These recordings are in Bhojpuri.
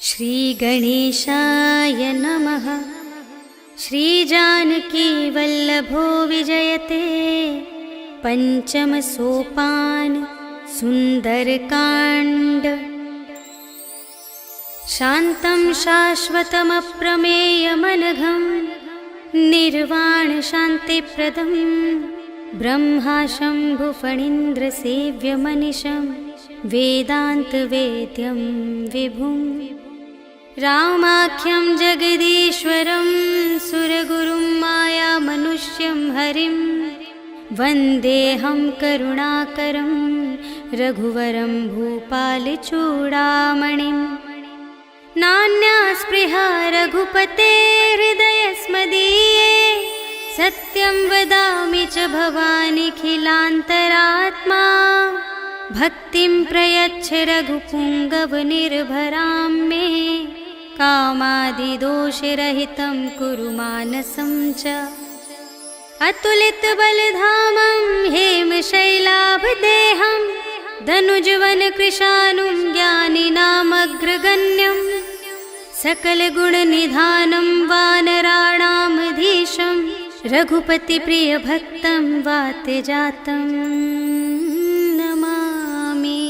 श्रीगणेशाय नमः। श्रीजानकी वल्लभो विजयते। पंचम सोपान सुंदरकांड। शान्तं शाश्वतमप्रमेयमनघं निर्वाण शान्तिप्रदं ब्रह्मा शम्भुफणीन्द्रसेव्यमनिशं वेदान्तवेद्यं विभुं रामाख्यं जगदीश्वरं सुरगुरुं मायामनुष्यं हरिं वन्देऽहं करुणाकरं रघुवरं भूपालचूडामणिं। नान्या स्पृहा रघुपते हृदयस्मदीये सत्यं वदामि च भवानिखिलान्तरात्मा। भक्तिं प्रयच्छ रघुपुङ्गवनिर्भरां मे कामादिदोषरहितं कुरु मानसं च। अतुलितबलधामं हेमशैलाभदेहं धनुजवनकृशानुं ज्ञानिनामग्रगण्यं सकलगुणनिधानं वानराणामधीशं रघुपतिप्रियभक्तं वातजातं नमामि।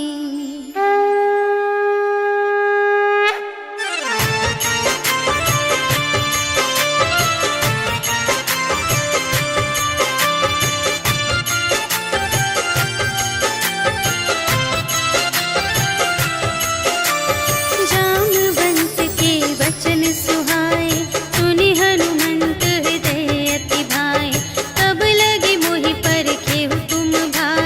तुम भाई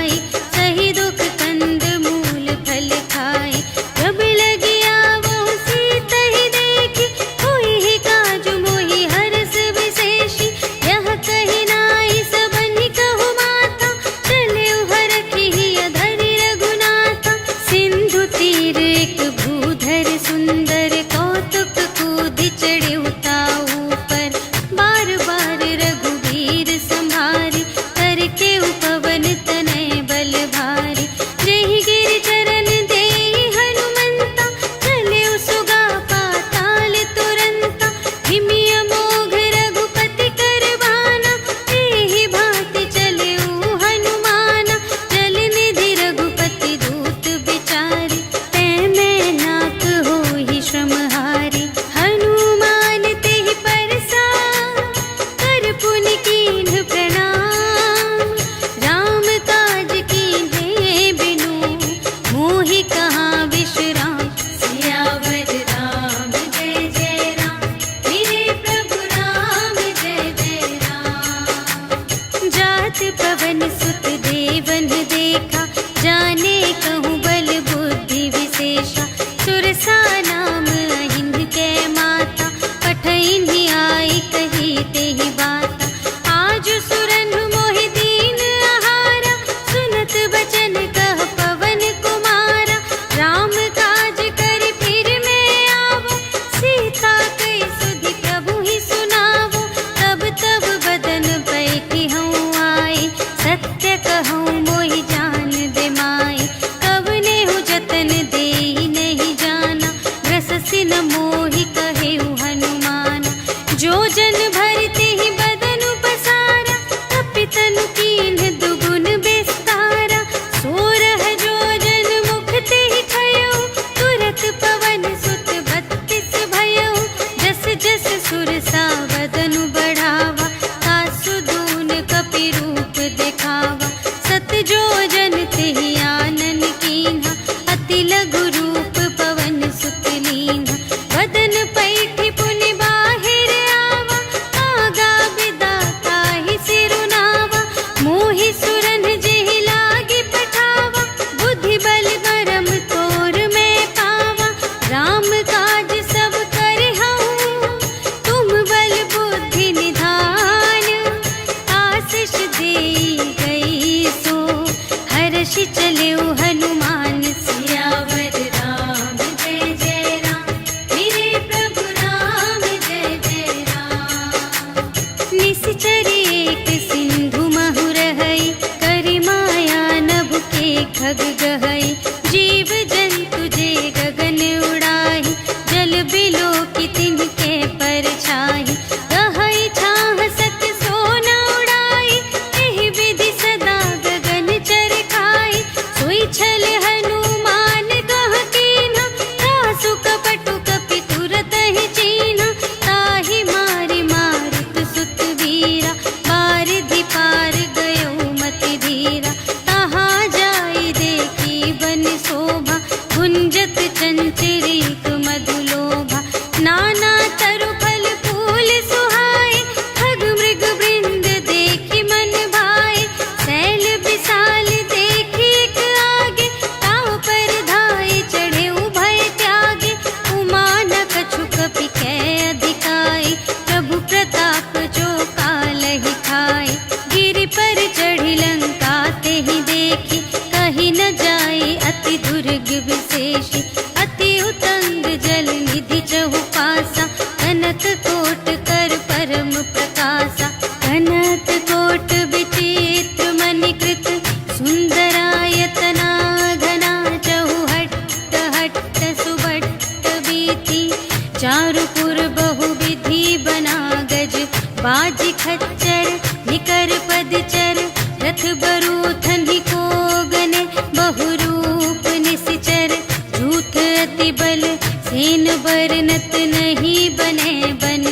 प्रीति। चारुपुर बहुविधि बना गज, बाज खच्चर निकर पदचर। रथ बरूथन ही को गने, बहुरूप निसिचर। झूठ अति बल सेन बरनत, नहीं बने बन।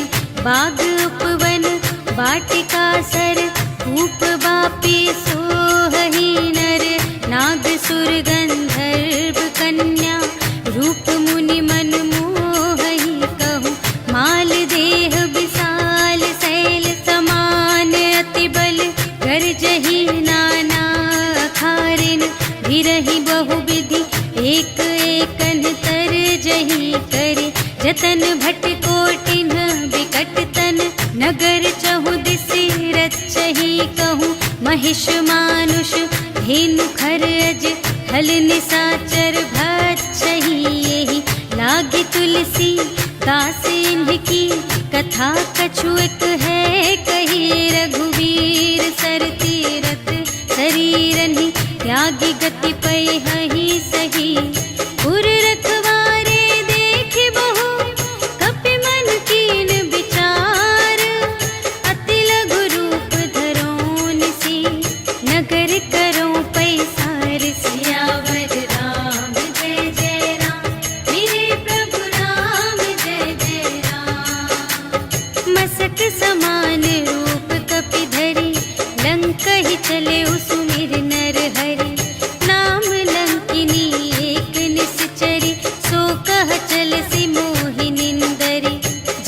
बाग उपवन वाटिका सर, कूप बापी सोहहि नर। नाग सुर गंधर्व कन्या, रूप मुनि मन मोहहि कहूँ। माल देह विशाल शैल समान, अति बल गरजहि नाना अखारिन। भिरहि बहुविधि एक एकन तरजहि करे। जतन भट कोटिन विकट तन, नगर चहुदिसि रचहि कहूँ। महिष मानुष धेनु खरज, हल निसाचर भक्षहि एहि। लागी तुलसी दास इनकी, कथा कछु एक है कही। रघुवीर सर तीरथ शरीरहि, त्यागी गति पै हहि सही। पुर रखवारे देख बहु, कपि मन कीन विचार। अति लघु रूप धरो निसी, नगर करो पैसार। सियावर राम जय जय राम, मेरे प्रभु राम जय जय राम। मसक समान रूप कपि धरि, लंक ही चले उसुमिर नर हरि। नाम लंकिनी एक निश्चरी, सो कह चल सी मोहि निंदरी।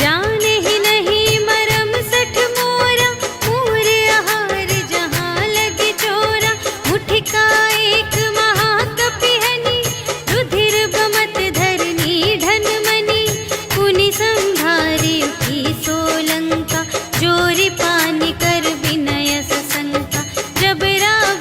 जाने ही नहीं मरम सठ मोरा, मूर आहार जहाँ लगे चोरा। मुठिका एक महाकपिहनि, रुधिर बमत धरनी ढन मनी। पुनि संभारी उठी सोलंका, जोरी पानी कर विनय सशंका। जब राम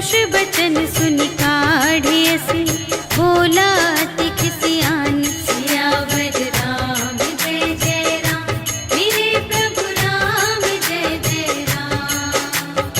परुष बचन सुनि काढ़ियसि, बोला अति खिसियान। सियावर राम जय जय राम, मेरे प्रभु राम जय जय राम।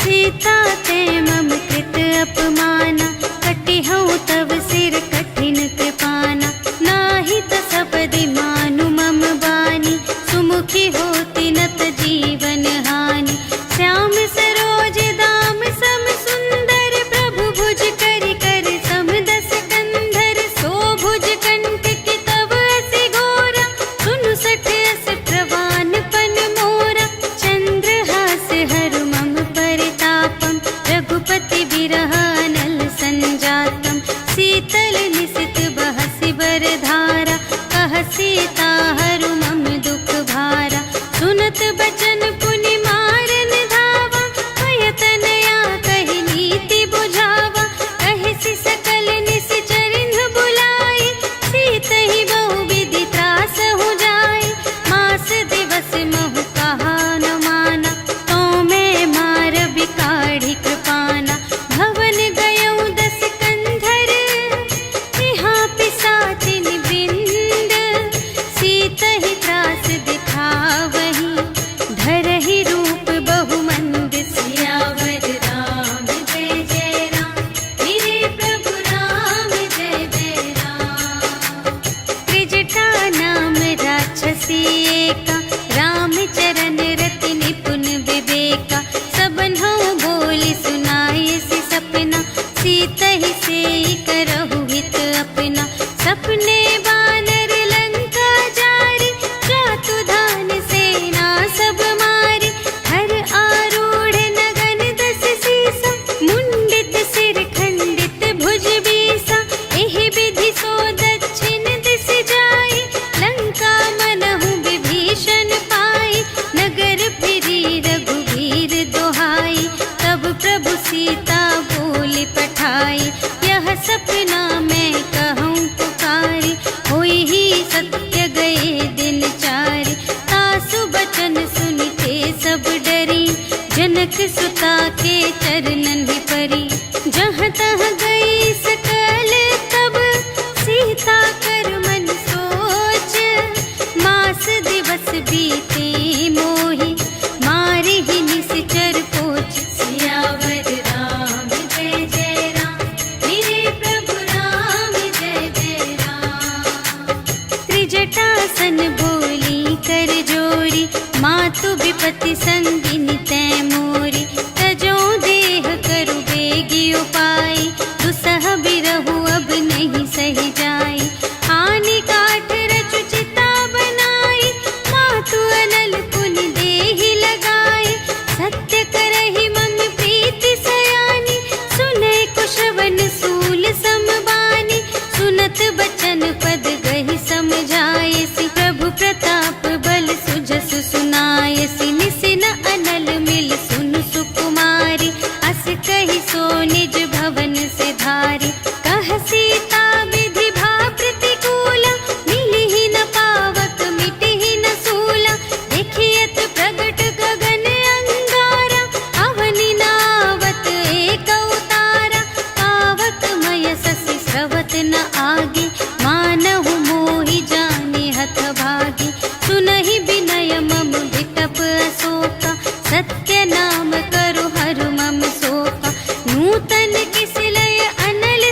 सीता ते मम कृत अपमाना, कटिहउँ तव सिर कठिन कृपाना। नाही त सपदि मानु मम बानी, सुमुखी होती नत जीवन हानि। श्याम सरोज दाम सम सुंदर, प्रभु भुज करि कर सम दस कंधर। सो भुज कंठ की तव असि घोरा, सुनु सठ अस प्रवान पन मोरा। चंद्रहास हरु मम परितापम, रघुपति बिरह अनल संजातम। शीतल निसित बहसि बरधारा, कह सीता हरु मम दुख भारा। सुनत बचन पुनि मारन धावा, भय तनया कहि नीति बुझावा। कहिसि सकल निश्चरिंध बुलाई, सीतहि बहु विधि त्रासहु जाई। मास दिवस महु कहा न माना, तो मैं मारबि काढ़ि कृपाना। भवन गयउँ दस कंधर, यहाँ पिसाचिन वृंद। सीतहि त्रास दिखावही, धरहि रूप बहुमंद। सियावर राम जय जय राम, मेरे प्रभु राम जय जय राम। त्रिजटा नाम राक्षसी एका, रामचरण रति निपुण विवेका। सबन्हु बोली सुनायसि सपना, सीतहि सेई करहु हित अपना। सपने बानर लंका जारी, जातु धान सेना सब मारी। हर आरूढ़ नगन दस सीसा, मुंडित सिर खंडित भुज बीसा। एहि विधि सो दक्षिण दिस जाई, लंका मनहु विभीषण पाई। नगर फिरी रघुवीर दोहाई, तब प्रभु सीता बोली पठाई। यह सपना मैं कहूँ पुकारी, होई ही सत्य गए दिन चारि। तासु बचन सुनिते सब डरी, जनक सुता के चरणन ही परी। जहाँ तहाँ गई सकल तब, सीता कर मन सोच। मास दिवस बीते मोहि, मारि ही निश्चर पोच। सियावर राम जय जय राम, मेरे प्रभु राम जय जय राम। त्रिजटासन बोली कर जोरी, मातु विपति संगिनी तै मोरी। तजो देह करु बेगी उपाय, दुसह बिरहु अब नहीं सही जाई। आनी काठ रचु चिता बनाई, मातु अनल पुनि देहि लगाई। सत्य करहि मम प्रीति सयानी, सुनै कुशवन सूल समबानी। सुनत बचन पद गहि समझायसि, प्रभु प्रताप बल सुजसु सुनायसि। निसिन अनल मिल सुनु सुकुमारी, अस कहि सो निज भवन से धारी। कह सीता विधि भा प्रतिकूला, मिलिहि न पावक मिटिहि न सूला। देखियत प्रगट गगन अंगारा, अवनि नावत एक उतारा। पावक मय ससि स्रवत न आगे, मानहु मोहि जानि हथ भागी। सुनहि विनय मम विटप अशोका, सत्य नाम करु हरु मम शोका। नूतन किस लय अनल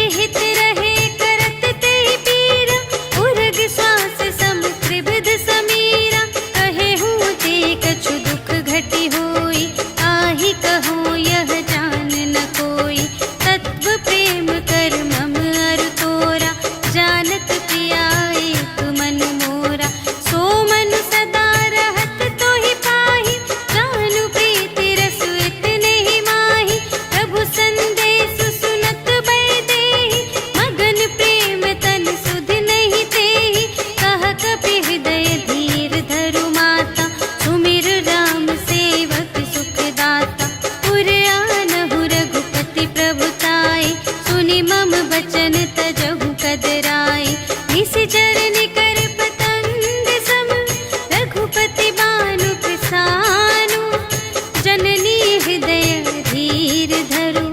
हित रहे करत ते पीरा, उरग श्वास सम त्रिविध समीरा। कहे हूँ ते कछु दुख घटी होई, आहि कहूँ यह जान न कोई। तत्व प्रेम कर मम अरु तोरा, जानत पिया एक मन मोरा। सो मन सदा रहत तोहि पाहि, जानु प्रीति रसु इतने ही माहि। प्रभु संदेश सुनत बै देहि, मगन प्रेम तन सुध नहीं तेहि। कह कपि हृदय धीर धरु माता, सुमिर राम सेवक सुख दाता। उर आनहु रघुपति प्रभुताई, सुनि मम बचन तजहु कदराई। निशिचर निकर पतंग सम, रघुपति बानु प्रसानु। जननी हृदय धीर धरु,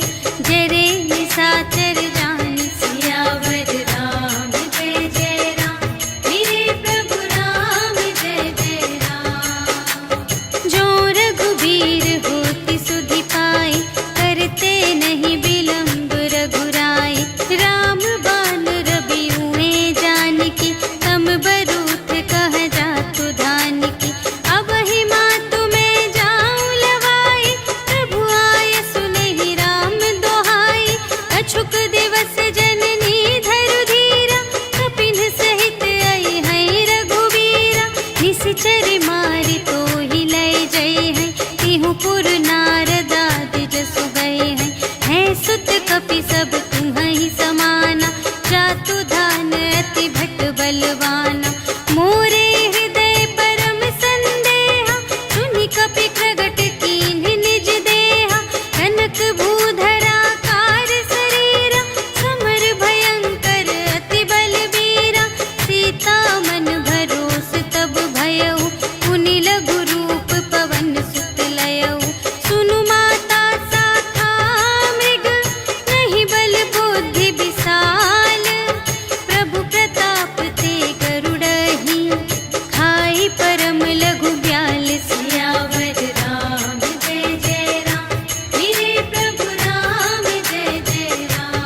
जरे निशाचर जानि। सियावर राम जय जय राम, मेरे प्रभु राम जय जय राम। जो रघुबीर होति सुधि पाई, करते नहीं विलम्ब रघुराई। राम बान रबियुए जानकी, तम बरूथ कह जातु धानिकी। अब ही मातु मैं जाऊं लवाई, प्रभु आय सुनहि राम दोहाई। अछुक दिवस जननी धरु धीरा, कपिन सहित आई हैं रघुबीरा। निशिचर मारि तोहि लय जय हैं, तिहु पुर नारद आदि जसु गए हैं। हैं सुत कपि सब तुम्हि समाना, जातु धान अति भट बलवाना। मोरे हृदय परम संदेहा, सुनि कपि प्रगट कीन्ह निज देहा। कनक भूधरा कार शरीरा, समर भयंकर अति बलबीरा। सीता मन भरोस तब भयउ, पुनि लघु रूप पवन सुत लयउ। सुनु माता शाखा मृग, नहीं बल बुद्धि विशाल। प्रभु प्रताप ते गरुड़हि, खाई परम लघु ब्याल। सियावर राम जय जय राम, मेरे प्रभु राम जय जय राम।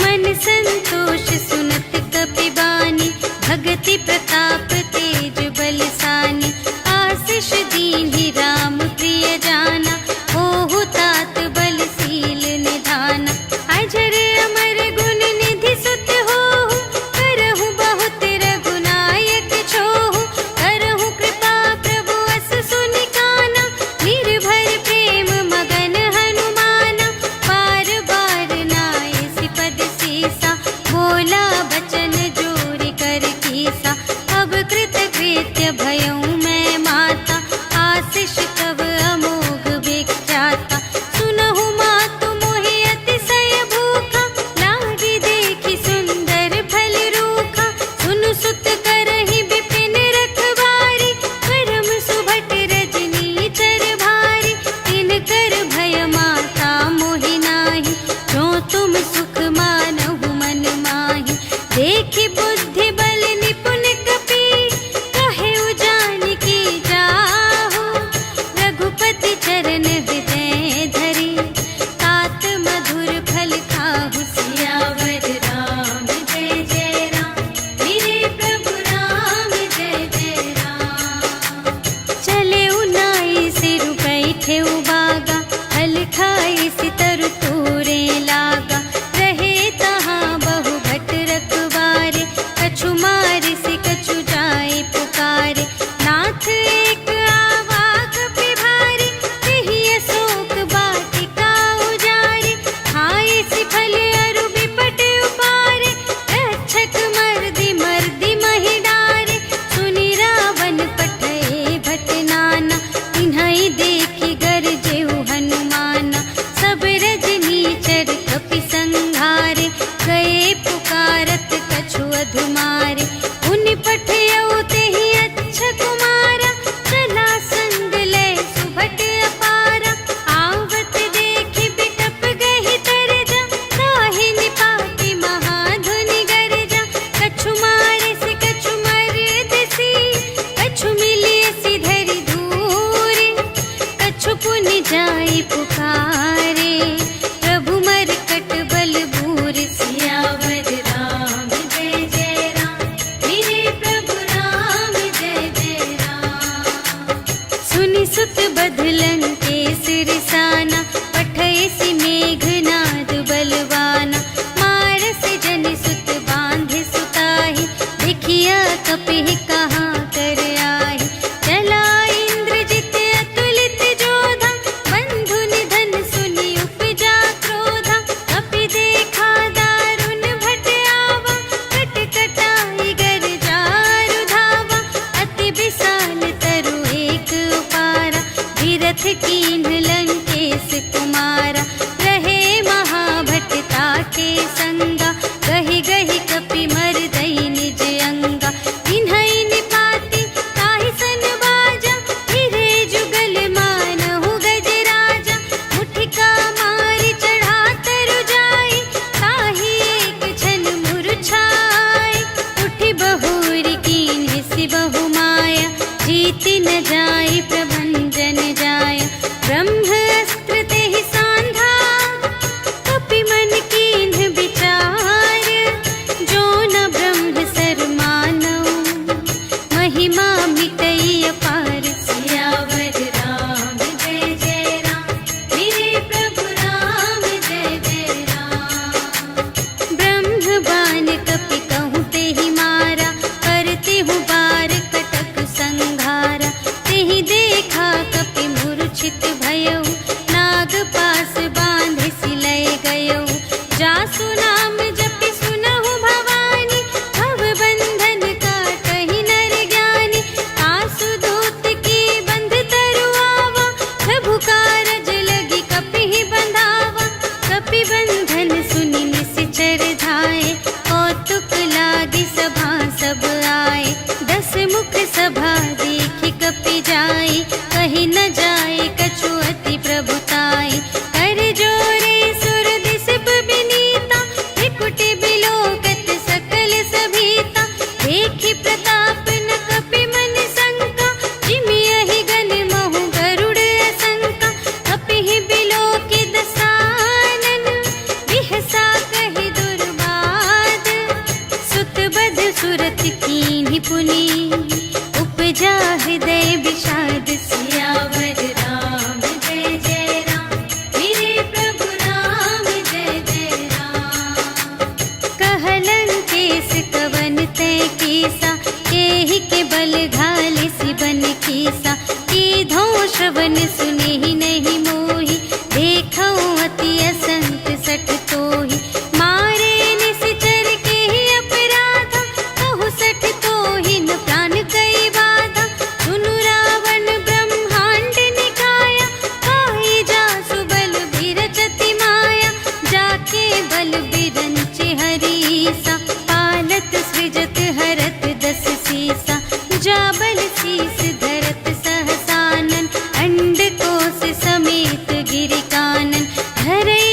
मन संतोष सुनत कपि बानी, भगति प्रताप तेज बलसानी। आशीष दीन्हि राम प्रिय जाना, होहु तात बलशील निधाना। अजर अमर गुण निधि सुत होहु, करहु बहुत रघुनायक छोहु। करहु कृपा प्रभु अस सुनि काना, निर्भर प्रेम मगन हनुमाना। बार बार नाय सिपद सीसा, बोला बचन जोरि कर कीसा। अब कृत कृत्य भयउ मैं माता, आशीष तब अमोघ बाण कपि कहूँ ते ही मारा, करते हूँ बार कटक संघारा। तेहि देखा कपि मूर्छित भयउ, नाग पास बांधे सिलय गयउ। जासु नाम जपि सुनहु भवानी, भव बंधन काटहि नर ज्ञानी। आसु दूत की बंध तरुआवा, प्रभु कारज लगी कपि बंधावा। कपि बंधन सुनि निश्चर धाये, कौतुक लागी सभा सब आए। 10 मुख सभा देखि कपि जाई, कहि न जाए कछु अति प्रभुताई। कर जोरे सुर दिसप बिनीता, त्रिकुटि बिलोकत सकल सभीता। देखि प्रताप न कपि मन शंका, जिमियहि गन महु गरुड़ असंका। कपिहि बिलोकि दसानन, बिहसा कहि दुर्बाद। सुत बध सुरत कीन्हि पुनि, उपजा हृदय विषाद। सियावर राम जय जय राम, मेरे प्रभु राम जय जय राम। कहलन केस कवन तै कीसा, केहि के बल घाले सिबन कीसा। कीधो श्रवण सुनेहि नहीं मोहि, देखऊँ अति असंत सठ तोहि। मारे निश्चर केहि अपराधा, कहु सठ तोहि न प्राण कई बाधा। सुनु रावण ब्रह्मांड निकाया, काहि जासु बल बिरचति माया। जाके बल बिरंचि हरीसा, पालत सृजत हरत 10 सीसा। जा बल शीस धरत सहसानन, अंड कोश समेत गिरि कानन। धरई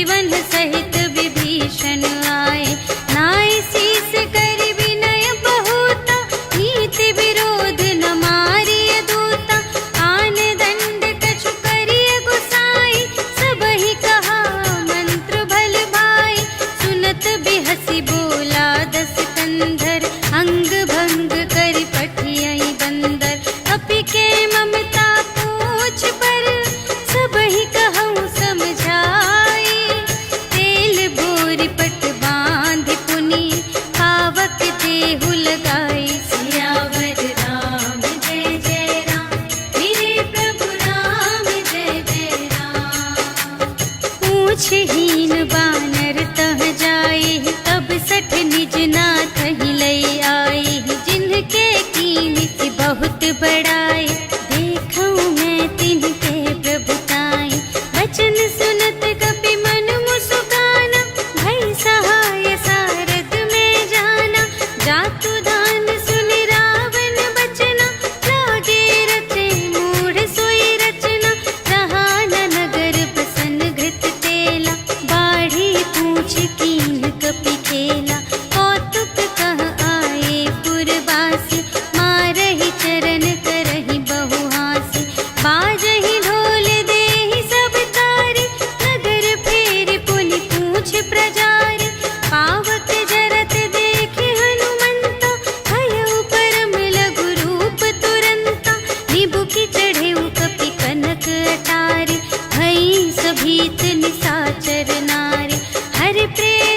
सुग्रीवन सहित विभीषण आए। नाय शीस कर विनय बहुता, नीति विरोध न मारिय दूता। आन दंड कछु करिय गुसाई, सबहि कहा मंत्र भल भाई। सुनत बिहसी बोला दस कंधर, अंग भंग कर पठियहि बंदर। अपि के ममता पूछ पर, सबहि कहूँ समझाई। तेल बोरि पट बांधि पुनि, पावक देहु लगाई। सियावर राम जय जय राम, मेरे प्रभु राम जय जय राम। पूछहीन बानर तह जाई, तब सठ निज नाथ ही लई आई। जिनके कीमति बहुत बड़ाई, देखूं मैं तिनके प्रभुताई। वचन सुनत कपि मन मुस्काना, भई सहाय सारथ में जाना। जातु दान सुनि रावण बचना, लागे रचे मूढ़ सोई रचना। रहा न नगर बसन घृत तेला, बाढ़ी पूछ कीन कपि खेला। कौतुक कह आए पुरवासी, मारहि चरण करहि बहुहासी। बाजहि ढोल देहि सब तारी, नगर फेरि पुनि पूछ प्रजारी। पावक जरत देखि हनुमंता, भयउ परम लघु रूप तुरंता। निबुकि चढ़ेउ कपि कनक अटारी, भई सभीत निसाचर नारी। हरि प्रेम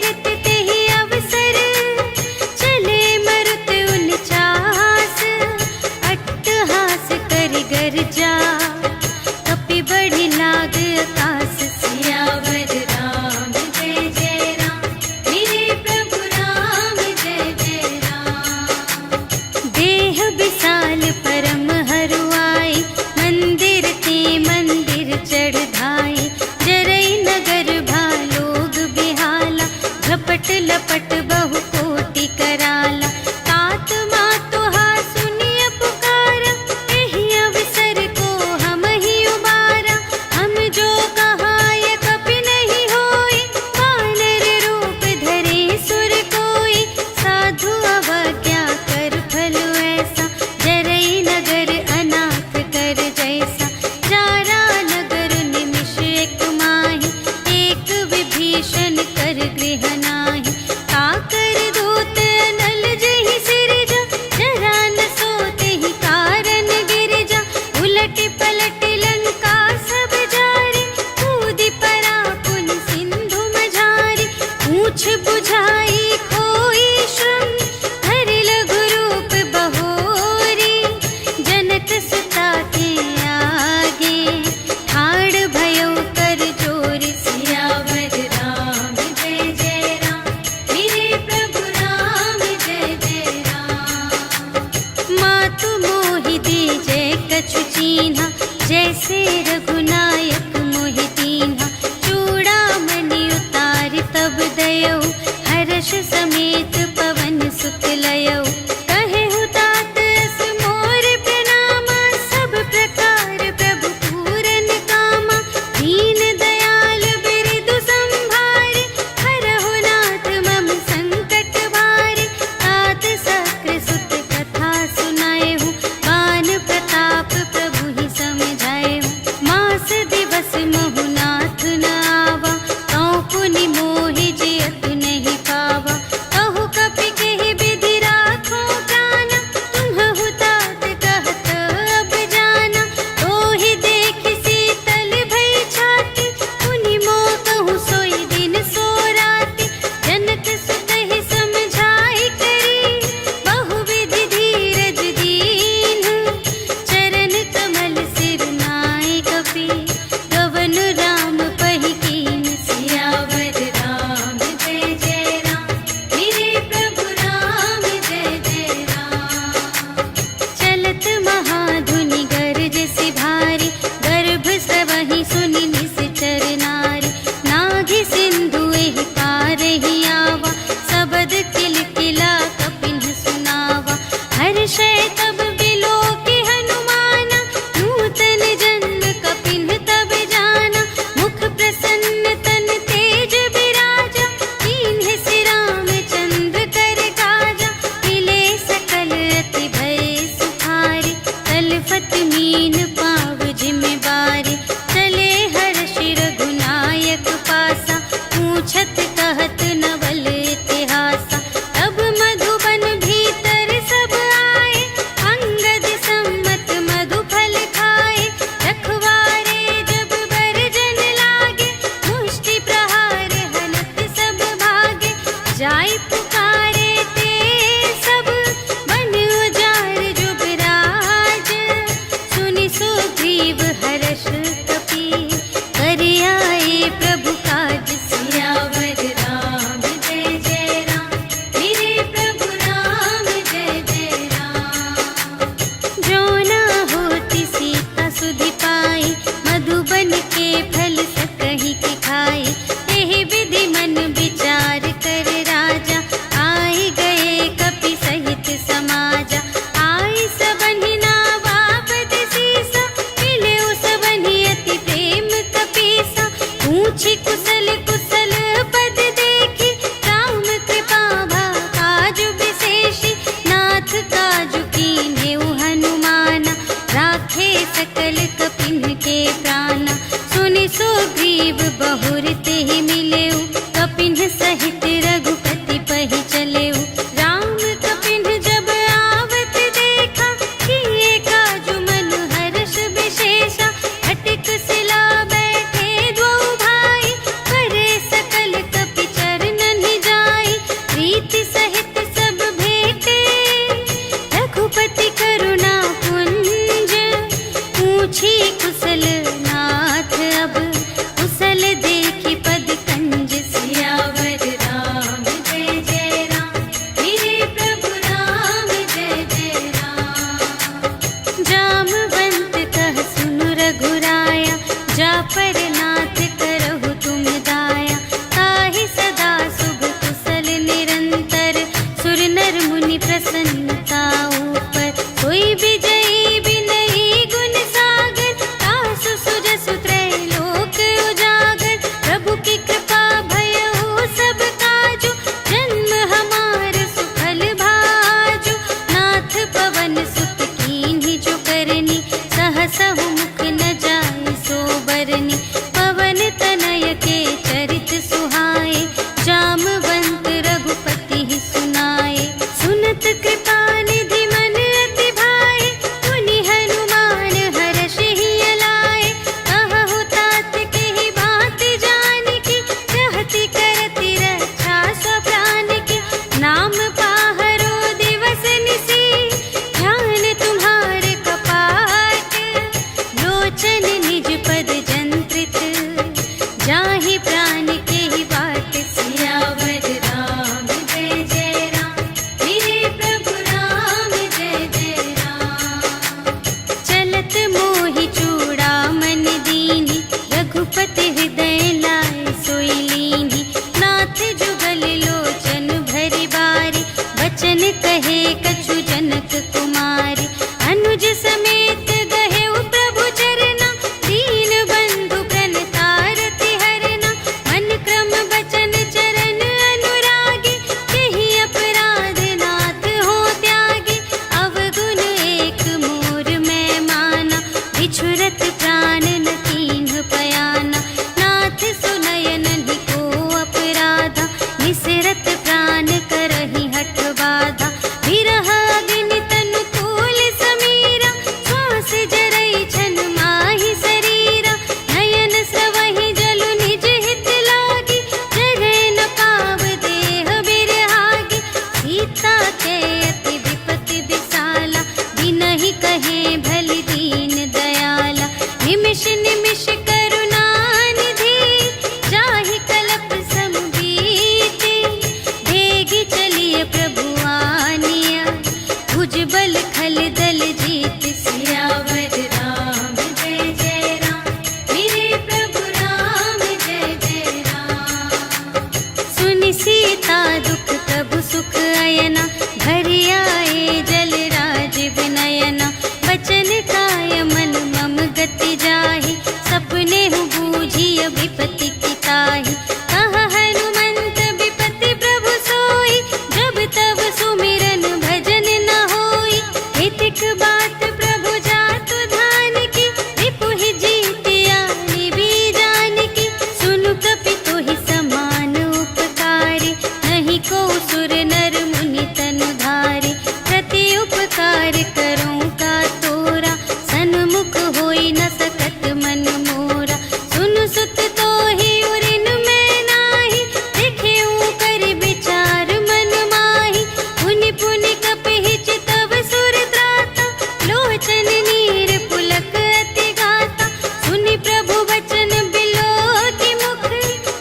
मिटा दुख प्रभु सुख अयना, भरि आए जल राज विनयना। बचन काय मन मम गति जाहि, सपने हूँ बूझिय विपत्ति की ताहि। कहा हनुमंत विपत्ति प्रभु सोई, जब तब सुमिरन भजन न होई। हितिक बात प्रभु जातु धान की, रिपु ही जीतिया निबी जान की। सुनु कपितु ही समान उपकारी, नहीं को सुर नर मुनि तनु धारी। प्रति उपकार करूं का तोरा, सन्मुख होई न सकत मन मोरा। सुनु सुत तो ही उरिन में नाही, देखेऊ कर विचार मन माही। पुनि पुनि कपिहि चितव सुर त्राता, लोचन नीर पुलक अति गाता। सुनि प्रभु वचन बिलोकि मुख,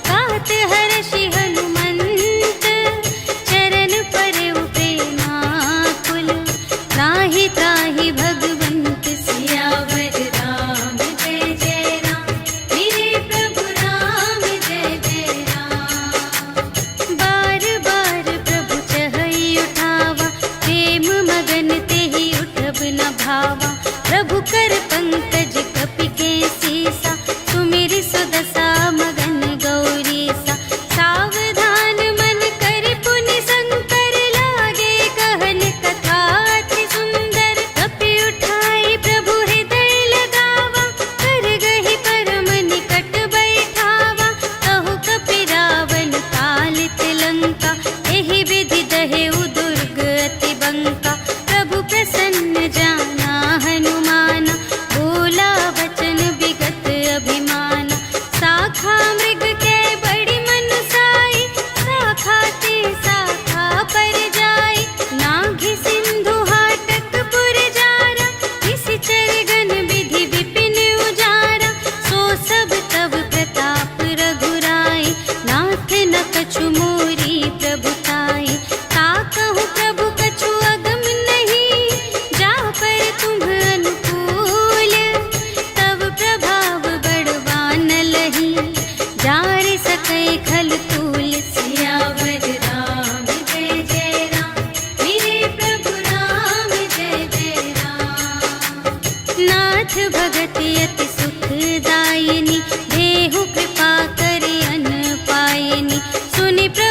गात हर्षि हनुमंत। चरण परउ प्रेमाकुल, त्राहि त्राहि भगवंत सियावर राम। जय जय राम, मेरे प्रभु राम जय जय राम। बार बार प्रभु चहई उठावा, प्रेम मगन तेहि उठब न भावा। प्रभु कर पंकज कपि के सीसा, सुमिरि सुदशा मगन गौरीसा। सावधान मन कर पुनि शंकर, लागे कहन कथा अति सुंदर। कपि उठाई प्रभु हृदय लगावा, कर गहि परम निकट बैठावा। कहु कपि रावण कालित लंका, एहि विधि दहेउ दुर्ग अति बंका। प्रभु प्रसन्न जाना हनुमाना, बोला वचन विगत अभिमाना। शाखा मृग के बड़ी मनुसाई, शाखा ते शाखा पर जाई। नाघि सिंधु हाटक पुर जारा, निशिचर गण विधि विपिन उजारा। सो सब तब प्रताप रघुराई, नाथ न कछु मोरी प्रभुताई। ताकहु प्रभु कछु अगम नहीं, जा पर तुम अनुकूल। तब प्रभाव बड़वान लही, जारि सकै खल तूल। सियावर राम जय जय राम, मेरे प्रभु राम जय जय राम। नाथ भगति अति सुखदायिनी, देहु कृपा करि अन पायिनी। सुनि प्रभु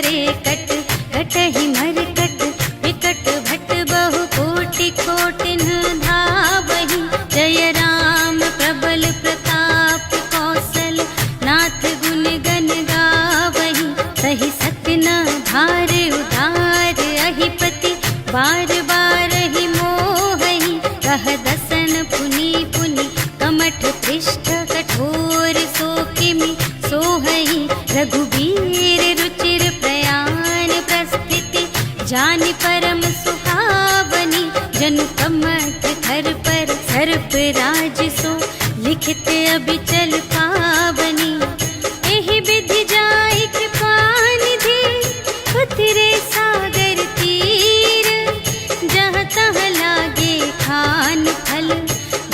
से कट कटहि मरकट विकट भट बहु कोटि कोटिन धावहि। जय राम प्रबल प्रताप कौशल नाथ गुण गण गावहि। सही सत्य न भार उदार अहिपति बार बार ही मोहहि। कह दसन पुनि पुनि कमठ पृष्ठ कठोर सो किमि सोहहि। रघुबीर रुचिर प्रयाण प्रस्थिति जानि परम सुहावनी। जनु कमठ धर पर सर्प राज सो लिखित अबिचल पावनी। एहि विधि जाहि कृपा निधि उतरे सागर तीर। जहाँ तहाँ लागे खान फल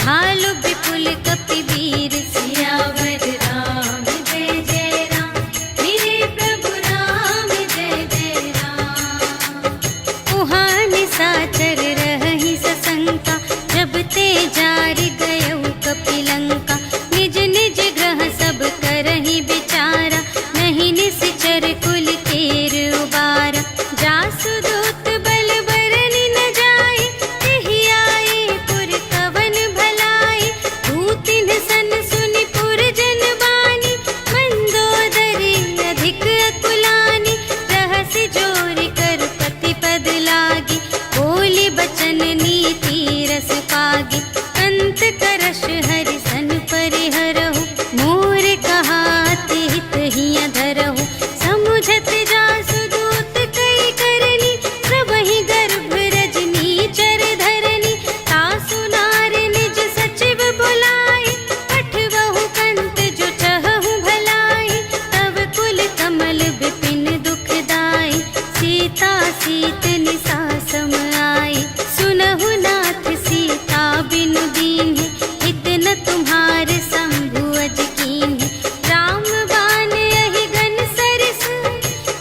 भालु विपुल कपिवीर। सियावर राम जय जय राम मेरे प्रभु राम जय जय राम। उहाँ निशाचर रहहि सशंका जब ते जार गयउ कपिलंका। निज निज ग्रह सब करहि विचारा नहीं निश्चर कुल केर उबारा। जासु दूत बल बरनि न जाए तेहि आए पुर कवन भलाई। दूतिन सन सुनि पुर जन बानी मंदोदरी अधिक अकुलानी। रहसि जोरि कर पति पद लागी बोली बचन नीति रस पागी। अंत करश हरि सन परिहरहु मोर कहाति हित हिया धरहु। समुझत जासु दूत कई करनी सबहि गर्भ रजनी चर धरनी। तासु नार निज सचिव बुलाए पठवहु कंत जो चहहु भलाई। तब कुल कमल विपिन दुखदाई सीता सीत निसा सम आई। सुनहु नाथ सीता बिनु दीन्हि हित न तुम्हार शंभु अज कीन्हि। राम बाण यहि गन सरिस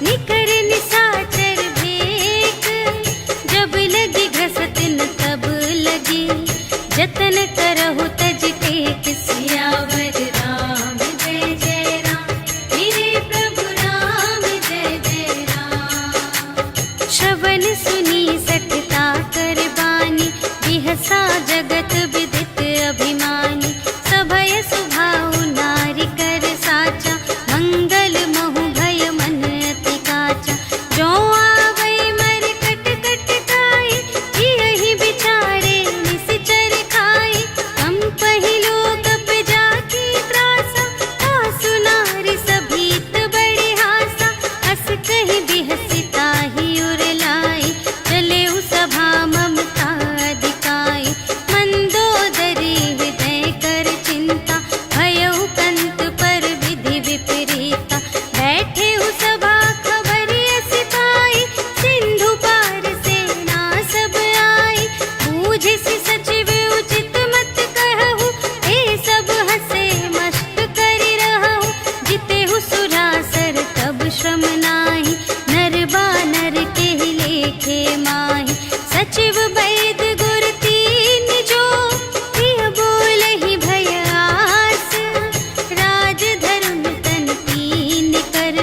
निकर निशाचर भेक। जब लगी घसत न तब लगी जतन करहु तज टेक। सियावर राम जय जय राम मेरे प्रभु राम जय जय राम। श्रवण सुनी सठता कर बानी बिहसा जगत विदित अभिमानी। सभय सुभाउ नारी कर साचा मंगल महु भय मन अति काचा। जो आवै मर कट कट काई यही बिचारे निश्चर खाई। कम पहिलो कप जाकी त्रासा आसु नारी सभीत बड़े हासा। हस कहि बिहसिता ही उर लाई चले सभा ममता अधिकाई। मंदोदरी हृदय कर चिंता भयउ कंत पर विधि विपरीता। बैठे सभा खबर अस पाई सिंधु पार सेना सब आई। बूझिसि सचिव उचित मत कहु ए सब हसे मस्त करि रहु। जितेहु सुरासर तब श्रम नाही नर बानर केहि लेखे माहि। सचिव वैद गुर तीन जो प्रिय बोलहि भय आस। राज धर्म तन कीन कर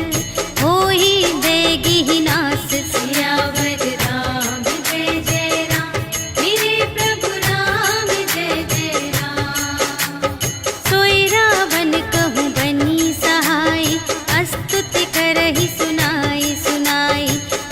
होहि देगिहि नास। सियावर राम जय जय राम मेरे प्रभु राम जय जय राम। सोई रावण कहूँ बनी सहाय स्तुति करहि सुनाई सुनाई।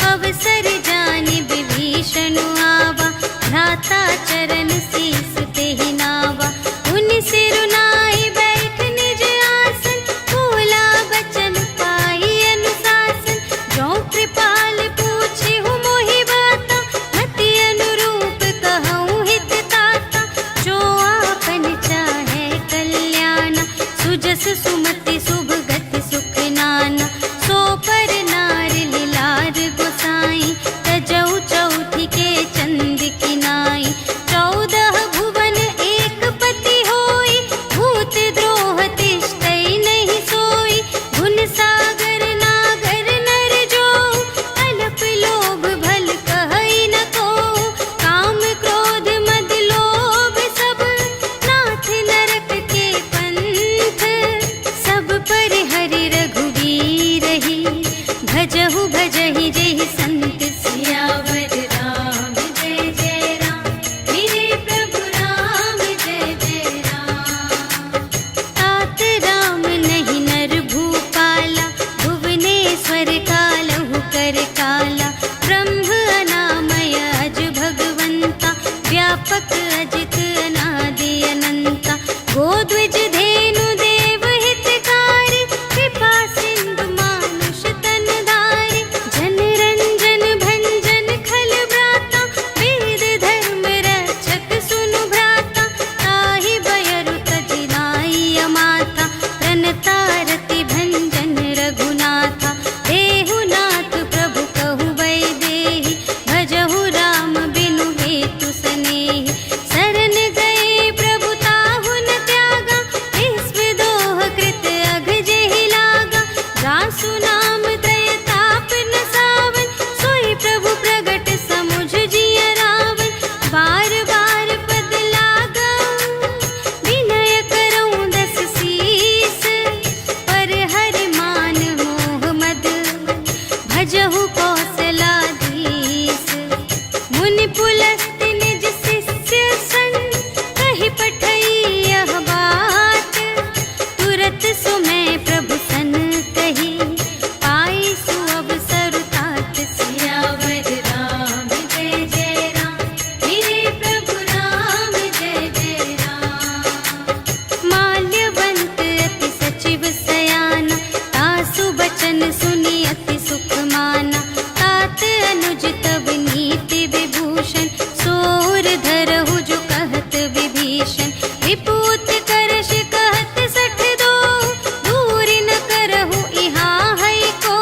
अवसर जानि विभीषण आवा भ्राता चरण शीस तेहि नावा। उनि सिरुनाई बैठ निज आसन बोला बचन पाई अनुशासन। जो कृपाल पूछिहु मोहि बाता मति अनुरूप कहूँ हित ताता। जो आपन चाहे कल्याण सुजस सुमति शुभ गति सुख नाना। सो पर नार लीलार गोसाई तजौ चौथी के चंद किनाई। 14 भुवन एक पति होई भूत द्रोह तिष्ठै नहीं सोई। गुण सागर नागर नर जो अल्प लोभ भल कहै न को। काम क्रोध मद लोभ सब नाथ नरक के पंथ। सब पर हरि रघुवीर ही भजहु भज भजहु कौशलाधीश। मुनि पुलस्त्य निज शिष्य संग, कहि पठई यह बात। तुरत सुमय प्रभु सन कही, पाई सुअवसर तात। सियावर राम जय जय राम, मेरे प्रभु राम जय जय राम। माल्यवंत अति सचिव सयाना, तासु बचन सुनि अति सुख माना। तात अनुज तब नीति विभूषण, सोर धरहु जो कहत विभीषण। विपूत करश कहत सठ दो, दूरि न करहु इहाँ है को।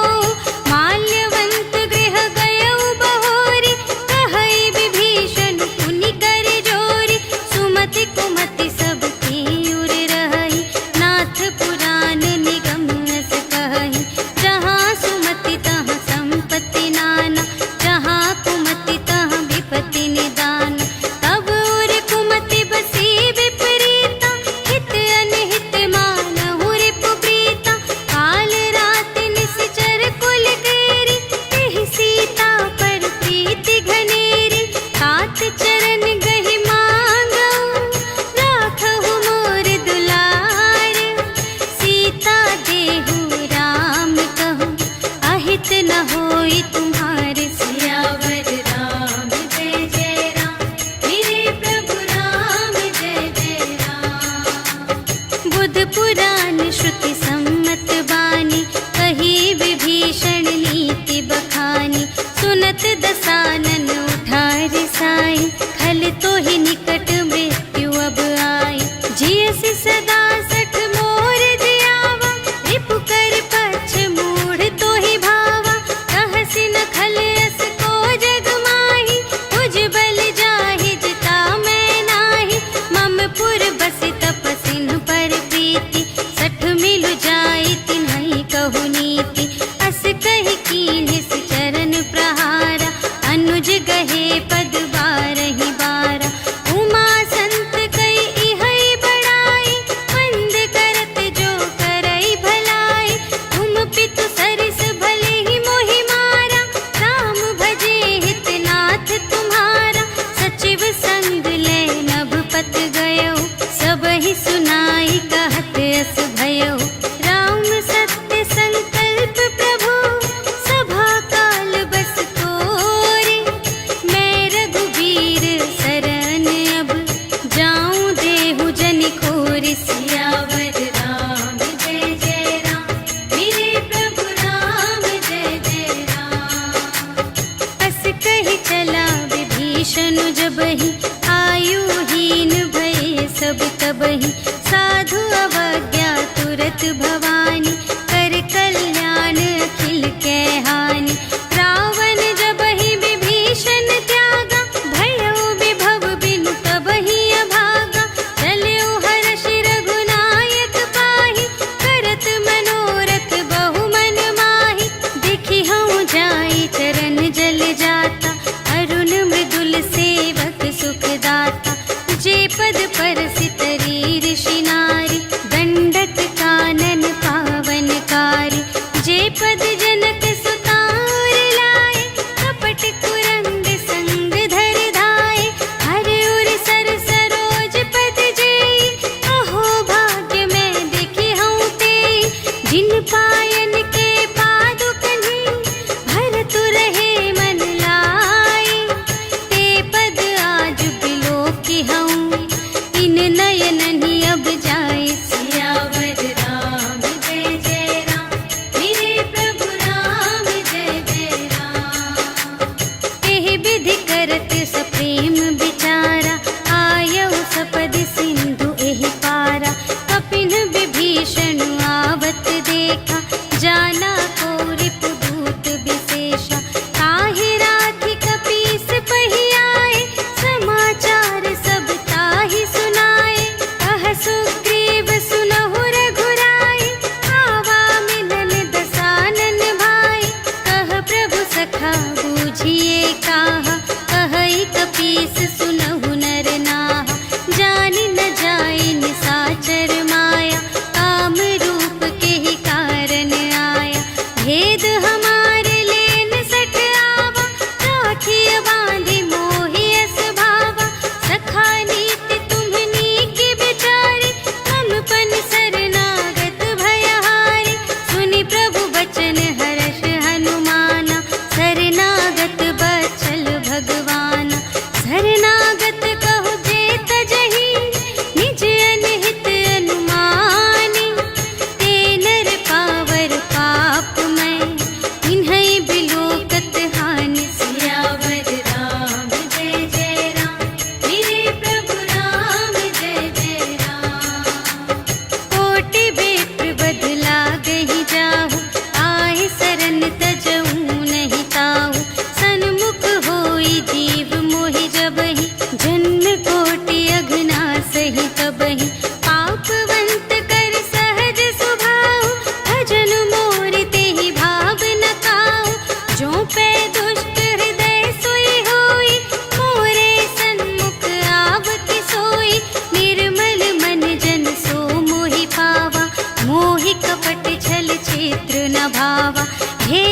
माल्यवंत गृह गयउ बहोरी, कहई विभीषण पुनि कर जोरी। सुमति कुमति सब की उर रहई, नाथ पुराण निगम अस कहई। जहाँ सुमति तहाँ संपत्ति नाना, जहाँ कुमति तहाँ विपत्ति निदान। तब उर कुमति बसी विपरीता, हित अनहित मानहु रिपु प्रीता। काल रात निश्चर कुल केरी, तेहि सीता पर प्रीति घनेरी। तात चरण गहि मांगऊ, राखहु मोर दुलार। सीता देहु राम कहूँ, अहित न होई तुम्हारे। सियावर राम जय जय राम, मेरे प्रभु राम जय जय राम। बुध पुराण श्रुति सम्मत बानी, कही विभीषण नीति बखानी। सुनत दसानन उठा रिसाई, खल तो ही निकट मृत्यु अब आई। जियसि सदा सठ मोर जियावा, रिपु कर पक्ष मूढ़ तो ही भावा। कहसि न खल यस को जग माही, तुझ बल जाहि जिता मैं नाही। मम पुर बसि तपसिन पर प्रीति, सठ मिलु जाई तिन्हई कहु नीति। अस कहि कीन्हिस चरण प्रहारा, अनुज गहे पद बारहि बारा। उमा संत कई इहै बड़ाई, मंद करत जो करई भलाई। तुम पितु सरिस भले ही मोहि मारा, राम भजे हित नाथ तुम्हारा। सचिव संग ले नभ पत गयो, सबहि सुनाई कहत अस भयो। राम सत्य संकल्प प्रभु, सभा काल बस तोरे। मैं रघुबीर शरण अब, जाऊं देहु जनि खोरि। सियावर राम जय जय राम, मेरे प्रभु राम जय जय राम। अस कहि चला विभीषण जबहि, आयुहीन भये सब तबहि। साधु अवज्ञा तुरत भवानी, कर कल्याण अखिल कै हानि। रावण जबहि विभीषण त्यागा, भयउ विभव बिनु तबहि अभागा। चलउ हर्षि रघुनायक पाहि, करत मनोरथ बहु मन माहि। देखि हऊँ जाई चरण जल जाता, अरुण मृदुल सेवक सुखदाता। जे पद परसि तरी ऋषि नारी, दंडक कानन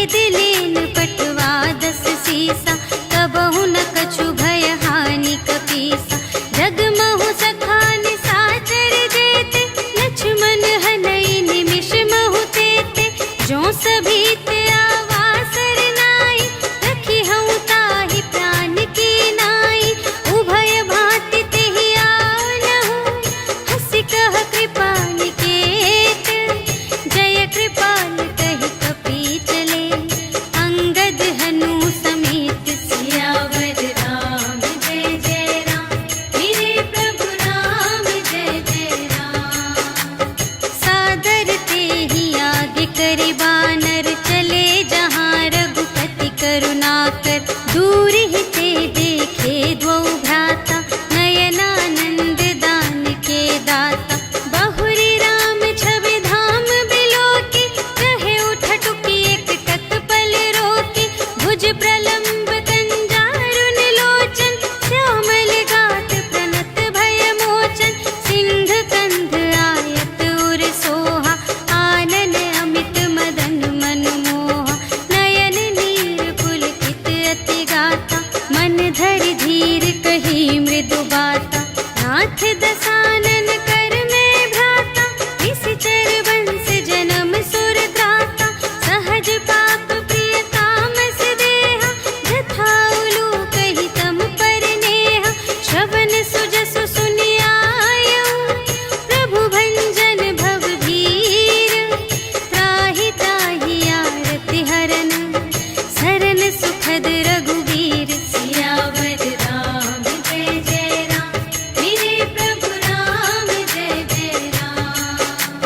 भेद लेन पटवा 10 सीसा, कबहु न कछु भय हानि कपीसा। जगमहु सखान साचर जेते, लक्ष्मण हनई निमिष महु तेते। जो सभीत आवासर नाई, रखी हूँ ताहि प्राण की नाई। उभय भांति तेहि आनहु, हंसि कह कृपाल केत। जय कृपाल कहि कपी चले, अंगद हनु समेत। सियावर राम जय जय राम, मेरे प्रभु राम जय जय राम। सादर तेहि आगे करि बानर, चले जहाँ रघुपति करुणाकर। दूर ही ते देखे द्वौ भ्राता, नयनानंद दान के दाता। बहुरी राम छवि धाम बिलोके, कहे उठ टुकी एक तत्पल रोके। भुज प्रलंब कंजारुन लोचन, श्यामल गात प्रणत भय मोचन। सिंध कंध आयत उर सोहा, आनन अमित मदन मनमोहा। नयन नीर पुलकित अति गाता, मन धरि धीर कही मृदु बाता। नाथ दसानन कर में भ्राता, निश्चर वंश जन्म सुर त्राता। सहज पाप प्रिय तामस देहा, जथा उलूकहि तम पर नेहा। श्रवण सुजसु सुनियायऊ, प्रभु भंजन भव भीर। त्राहि त्राहि आरति हरन, सरन सुखद रघुवीर। सियावर राम जय जय राम, मेरे प्रभु राम जय जय राम।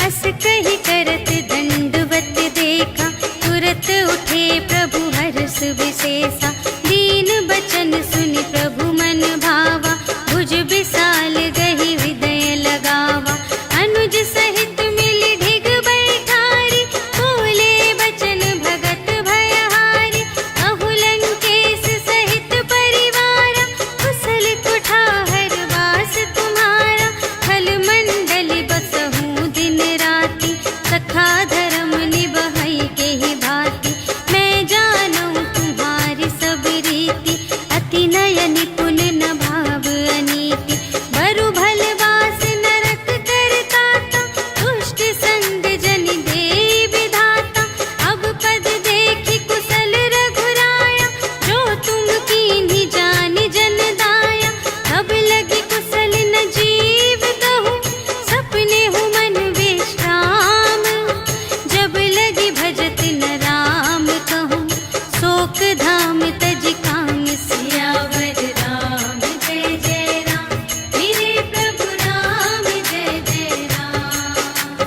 अस कहि करत दंडवत देखा, तुरत उठे प्रभु हर्ष विशेषा। दीन बचन सुनि प्रभु मन भावा, भुज विशाल गहि हृदय लगावा। अनुज सहित मिलि ढिग बैठारी, बोले बचन भगत भयहारी। अहु लंकेश सहित परिवारा, कुशल कुठार वास तुम्हारा। खल मंडल बसहु दिन राति, सखा धर्म निबहै केहि भांति। मैं जानऊँ तुम्हारी सब रीति, अति नय निपुण न भाव अनीति। बरु भल वास नरक करताता, दुष्ट संग जन देई विधाता। अब पद देखि कुशल रघुराया, जो तुम कीन्ही जानि जन दाया। अब लगी कुशल न जीव कहूँ, सपने हूँ मन विश्राम। जब लगी भजत न राम कहूँ, शोक धाम तज काम। सियावर राम जय जय राम, मेरे प्रभु राम जय जय राम।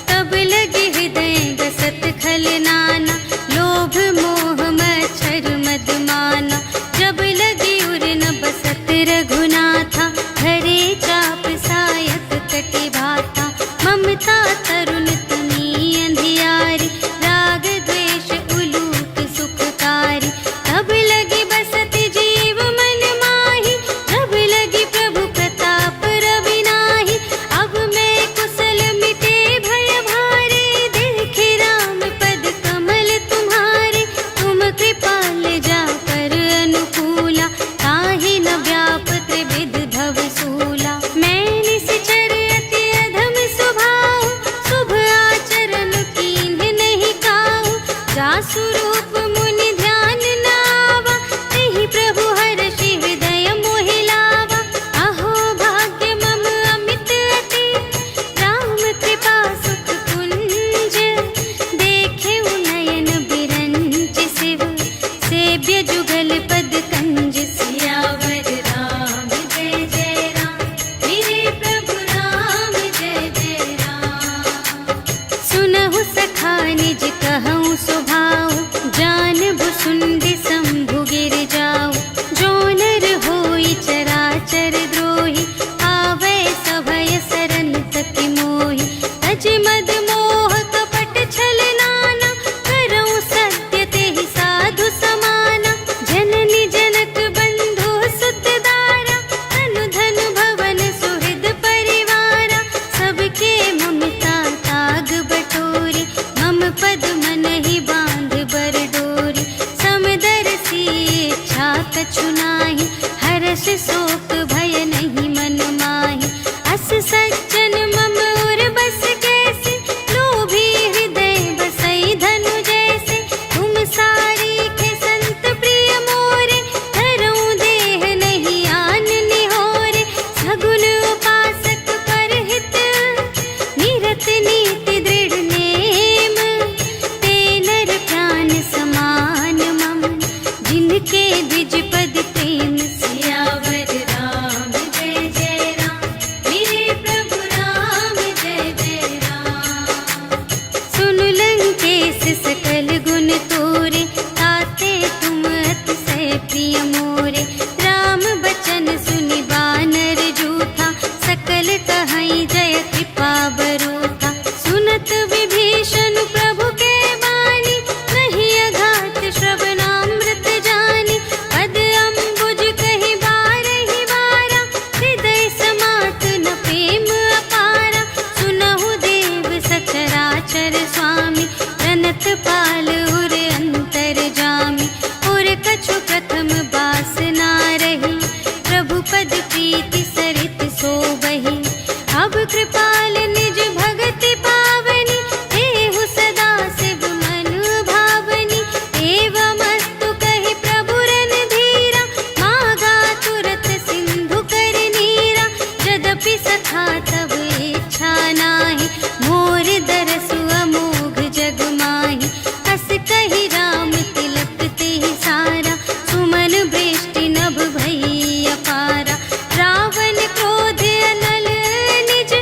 तब लगे हृदय गसत खल नाना, लोभ मोह मच्छर मद माना। जब लगी उर न बसत रघुनाथा, हरे चाप सायक कटि भाता। ममता तरुण तनी अंधियारी, राग द्वेष उलूक सुखकारी। तब लगी बसत जीव मन माही, जब लगी प्रभु प्रताप रवि नाही। अब मैं कुशल मिटे भय भारे, देखे राम पद कमल तुम्हारे। तुम कृपाल जा कर अनुकूला, ताहि न व्याप त्रिविध भव सूला। मैं निश्चर अति अधम स्वभाव, शुभ आचरण कीन्ह नहीं काहू। जासु रूप मुनि ध्यान न आवा, तेहि प्रभु हर्षि हृदय मोहि लावा। अहो भाग्य मम अमित अति, राम कृपा सुख कुंज। देखे नयन बिरंच शिव, सेव्य जुगल पद कंज। सियावर राम जय जय राम, मेरे प्रभु राम जय जय राम। सुनहु सखा निज कहऊँ स्वभाव, जान के द्विजपद प्रेम सियावर राम जय जय राम मेरे प्रभु राम जय जय राम। सुन लंकेश सकल गुण तोरे ताते तुम अतिशय प्रिय मोरे। राम बचन सुनि बानर जूठा सकल कहई जय कृपा बरूथा। सुनत विभीषण प्रभु के बानी नहीं अघात श्रवणामृत जानी। पद अम्बुज कहि बारहि बारा हृदय समात न प्रेम अपारा। सुनहु देव सचराचर स्वामी प्रणत पाल उर अंतर जामी। और कछु प्रथम बासना रही प्रभु पद प्रीति सरित सोबहि। अब कृपाल निज भगति पावनी देहु सदा शिव मन भावनी। एवमस्तु कहि प्रभु रणधीरा मागा तुरत सिंधु कर नीरा। यद्यपि सखा तब इच्छा नाही मोर दरसु अमोघ जग माहि। अस कहि राम तिलक तेहि सारा सुमन वृष्टि नभ भई अपारा। रावण क्रोध अनल निज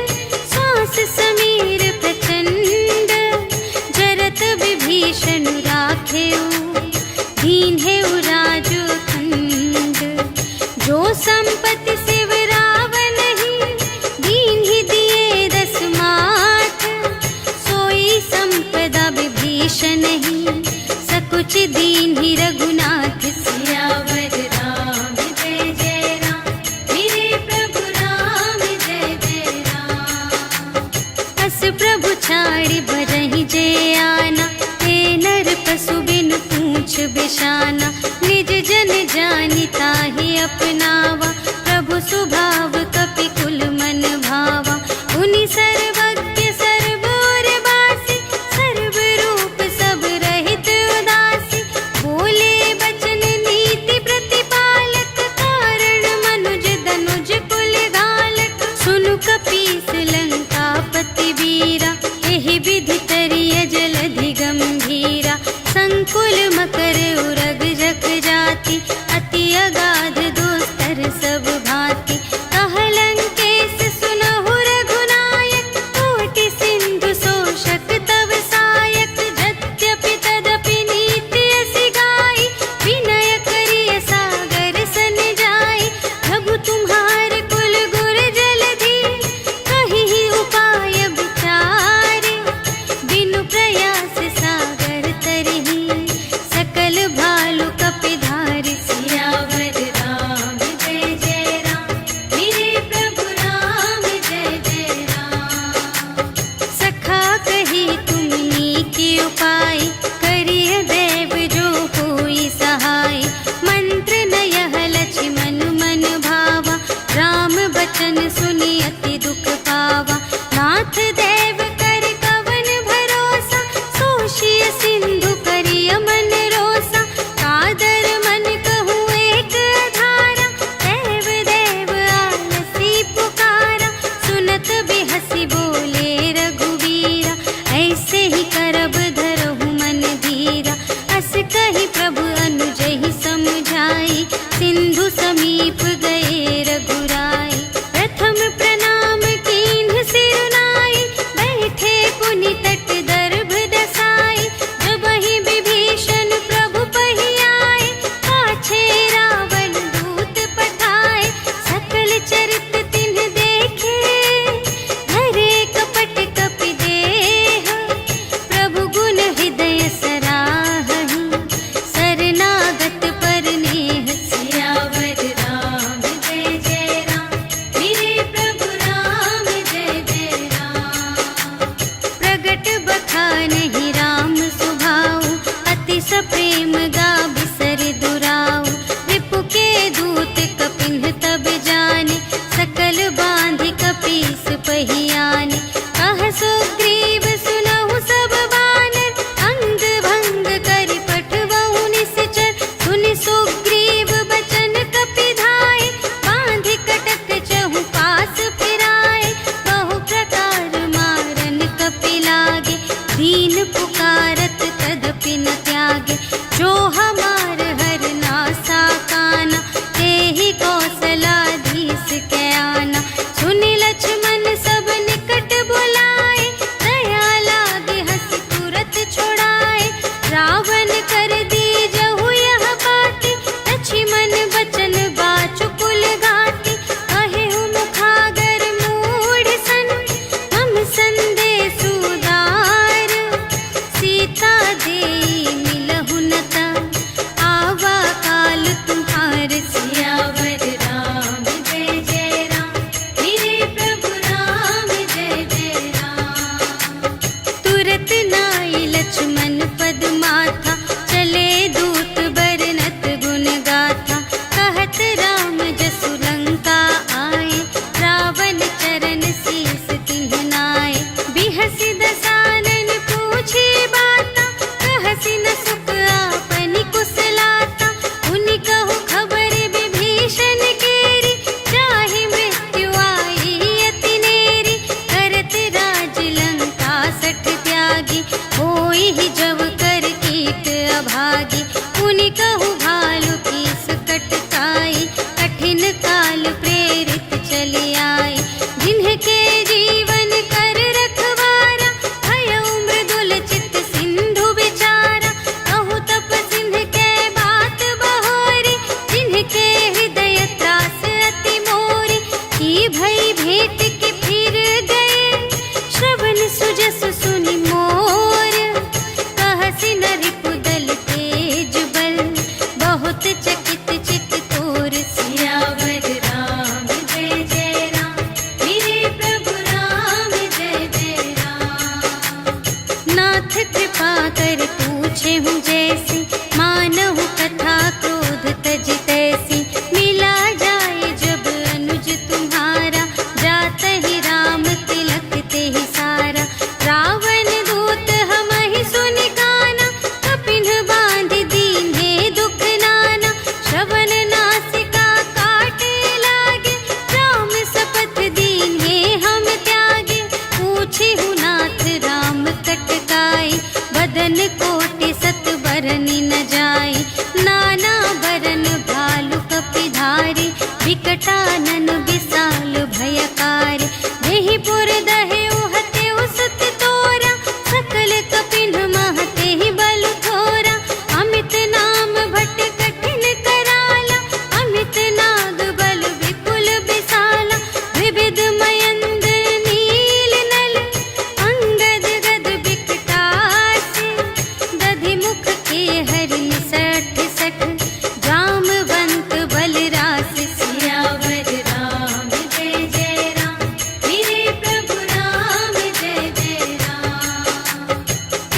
श्वास समीर प्रचंड। जरत विभीषण राखेउ दीन्हेउ राजखंड। जो संपत्ति शिव रावण ही दीन्हि दिए दस माठ। सोई संपदा विभीषण ही सकुच दीन्हि रघुनाथ। सियावर राम जय जय राम मेरे प्रभु राम जय जय राम। अस प्रभु छाड़ि भरहि जे आना हे नर पशु बिनु पूछ बिशाना। निज जन जानि ताहि अपनावा प्रभु स्वभाव कपि कुल मन भावा। उनि सर्वज्ञ सर्वोर बासी सर्व रूप सब रहित उदासी। बोले बचन नीति प्रतिपालक कारण मनुज धनुज कुल घालक। सुनु कपीस लंकापति वीरा एहि विधि तरिय जलधि गंभीरा। संकुल मकर उरग जग जाति अति अगाध दोस्तर सब भांति। कह लंकेश सुनहु रघुनायक कोटि सिंधु शोषक तव सायक। यद्यपि तदपि नीति असि गाई विनय करिय सागर सन जाई। प्रभु तुम्हार कुल गुर जलधि कहिहि उपाय विचारे। बिनु प्रयास सागर तरहि सकल भालु कपि धारि। सियावर राम जय जय राम मेरे प्रभु राम जय जय राम। सखा कही तुमनी के उपाय करिय देव जो होई सहाय। मंत्र नयह लक्ष्मण मन भावा राम बचन सुनि अति दुख पावा। नाथ देव कर कवन भरोसा सोषिय सिंधु करिय मन रोसा। कादर मन कहूँ एक धारा देव देव आलसी पुकारा। सुनत बिहसी बोले रघुवीरा ऐसे ही करब धरहु मन धीरा। अस कहि प्रभु अनुजहि समझाई सिंधु समीप गए रघुराई। प्रथम प्रणाम कीन्ह सिर नाई बैठे पुनि तट दर्भ दसाई। जबहि विभीषण प्रभु पहि आए पाछे रावण दूत पठाए। सकल चरित तिन्ह देखे धरे कपट कपि देह। प्रभु गुण हृदय सराहहि शरणागत पर नेह। सियावर राम जय जय राम मेरे प्रभु राम जय जय राम। प्रगट बखानहि राम सुभाऊ अति सप्रेम गा बिसर दुराऊ। रिपु के दूत कपिन्ह तब जाने सकल बांधि कपीस पहियाने। कह सुग्रीव सुनहु सब बानर अंग भंग करि पठवहु निश्चर। सुनि सुग्रीव बचन कपि धाय बांधि कटक चहु पास फिराए। बहु प्रकार मारन कपि लागे दीन पुकारत तदपि न त्यागे। जो हमार हर नास कहु भालु की सकटकाई, कठिन काल प्रेरित चले आए। जिन्हके जीवन कर रखवारा, भयउ मृदुल चित सिंधु विचारा। कहु तप सिंध के बात बहोरी, जिन्हके हृदय त्रास अति मोरी। की भई भेंट के फिर गए, श्रवण सुजस सुनि मोर। कहसि न रिपुदल तेज बल, बहुत चकित चित तोर। सियावर राम जय जय राम, मेरे प्रभु राम जय जय राम। नाथ कृपा कर पूछे हूँ जैसी, मानहु कथा क्रोध तज तैसी। मिला जाए जब अनुज तुम्हारा, जात ही राम तिलक ते ही सारा। रावण दूत हमहि सुनि काना, कपिन बांध दीन्हे दुख नाना। श्रवण नासिका काटे लागे, राम शपथ दीन्हे हम त्यागे। पूछिहु नाथ राम कटकाई, बदन कोटि सत बरनि न जाई। नाना बरन भालु कपिधारी, विकटानन विशाल भयकारी। देहि पुर दहेउ हतेउ सुत तोरा, सकल कपिन महते ही बल थोरा। अमित नाम भट कठिन कराला, अमित नाग बल विपुल विशाला। विविध मयंद्र नील नल, अंगद गद विकटासी। दधि मुख के हरि सठ सठ, जामवंत बलरास। सियावर राम जय जय राम, मेरे प्रभु राम जय जय राम।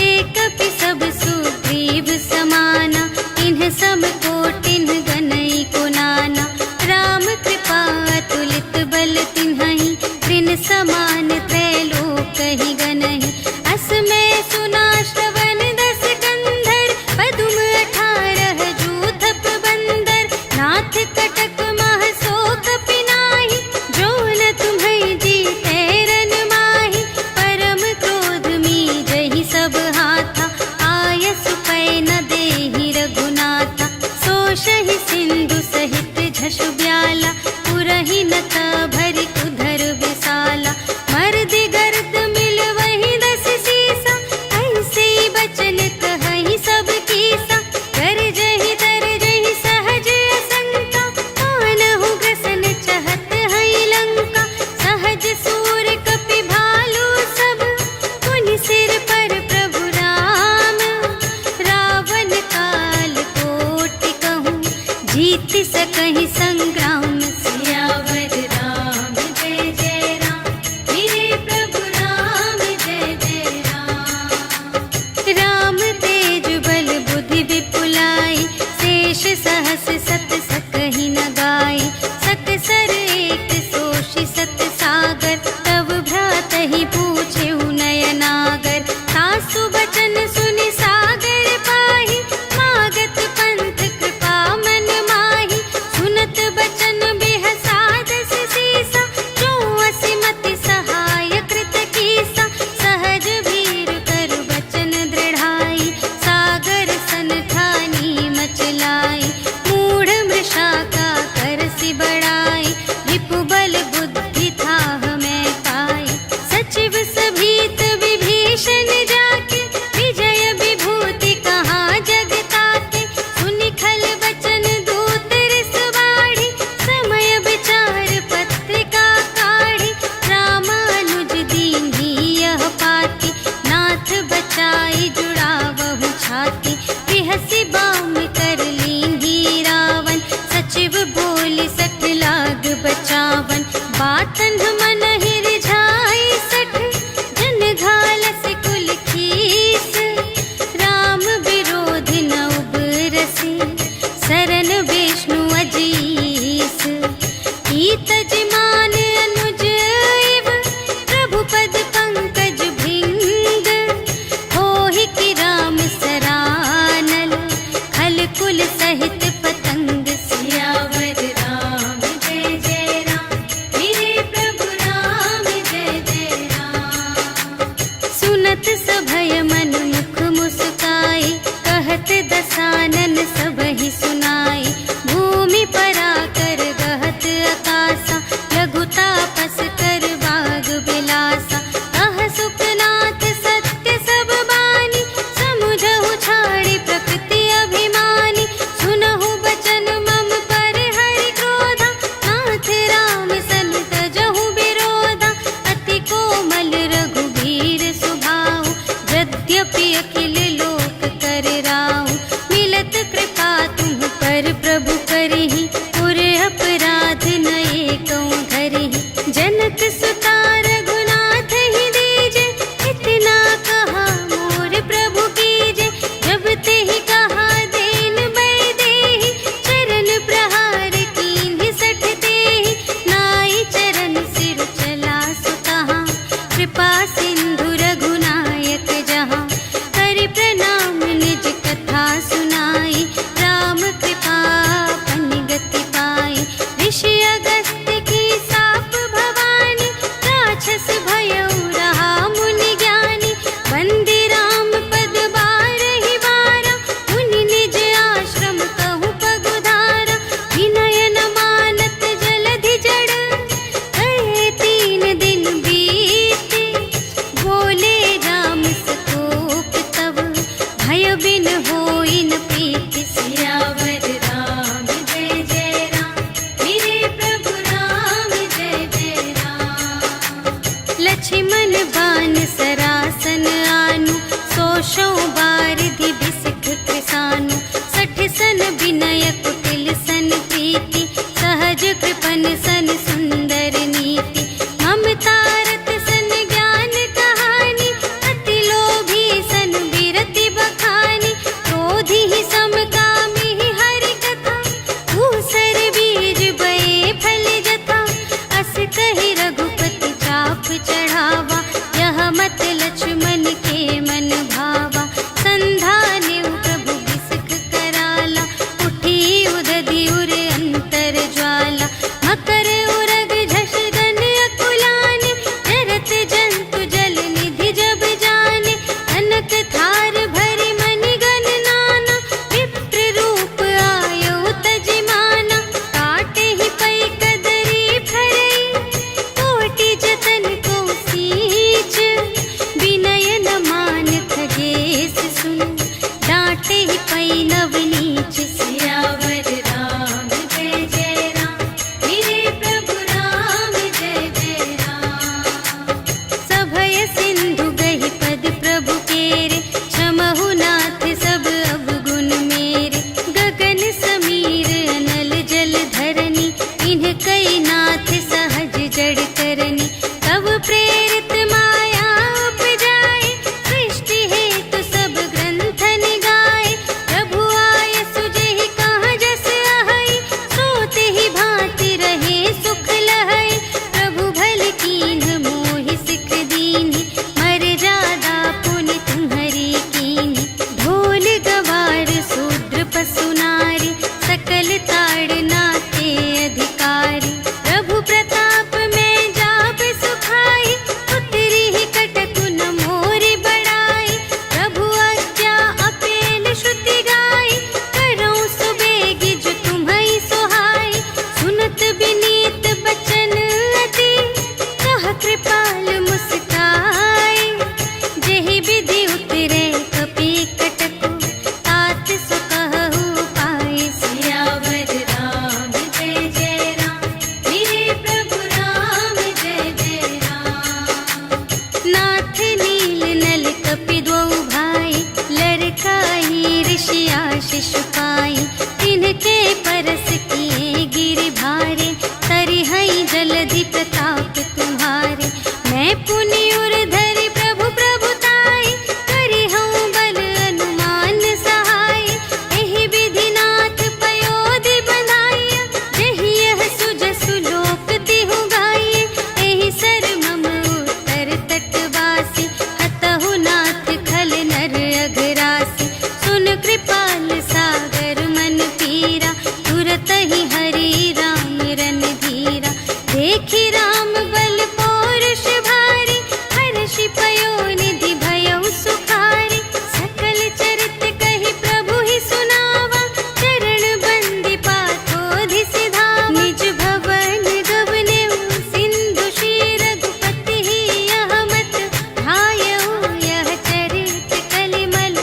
एक कपि सब सुग्रीव समाना, इन्ह सम कोटिन गनई को नाना। राम कृपा अतुलित बल तिन्हहि, त्रिन समान त्रैलोक ही गनहि। अस में सुना श्रवण दस कंधर, पदुम 18 जूथप बंदर। नाथ कटक मह सो कपिनाहि, जो न तुम्है जीतै रन माहि। परम क्रोध मीजहि सब हाथा, आयसु पै न देहि रघुनाथा। सोषहि सिंधु सहित झसु ब्याला, पुरहि न भरि उधर विशाला। मर्दि गर्द मिलवहि दस सीसा, ऐसे बचन कहहि सब कीसा। गरजहि तरजहि सहज असंका, मानहु ग्रसन चहत हई लंका। सहज सूर कपि भालु सब, पुनि सिर पर प्रभु राम। रावण काल कोटि कहूँ, जीत सकहि संग्राम। सियावर राम जय जय राम, मेरे प्रभु राम जय जय राम। राम तेज बल बुद्धि विपुलाई, शेष सहस सत सकहि न गाई। सकसर एक सोषि सत सागर, तब भ्रातहि पूछेहु नयनागर। सासु बचन सुनि सागर पाहि, मागत पंथ कृपा मन माहि। सुनत बचन बिहसादस सीसा, जो असिमति सहाय कृत कीसा। सहज भीर कर बचन दृढ़ाई, सागर सन ठानी मचलाई। मूढ़ शिशुपाई, तिनके परस किए गिरि भारे, तरिहई जलधि प्रताप तुम्हारे। मैं पुनि उर धरि प्रभु प्रभुताई, करिहऊँ बल अनुमान सहाय। एहि विधिनाथ पयोधि बंधाइया, जहि यह सुजसु लोक तिहु गाइए। एहि सर मम उत्तर तटवासी, हतहु नाथ खल नर अघरासी। सुन कृपाल सागर मन पीरा, तुरत ही हरि राम रन धीरा। देखि राम बल पौरुष भारी, हर्षि पयोनिधि भयउ सुखारी। सकल चरित कहि प्रभु ही सुनावा, चरण बंदी पाथोधि सिधावा। निज भवन गवनेउ सिंधु श्री रघुपति ही, यह मत भायउ यह चरित कलिमल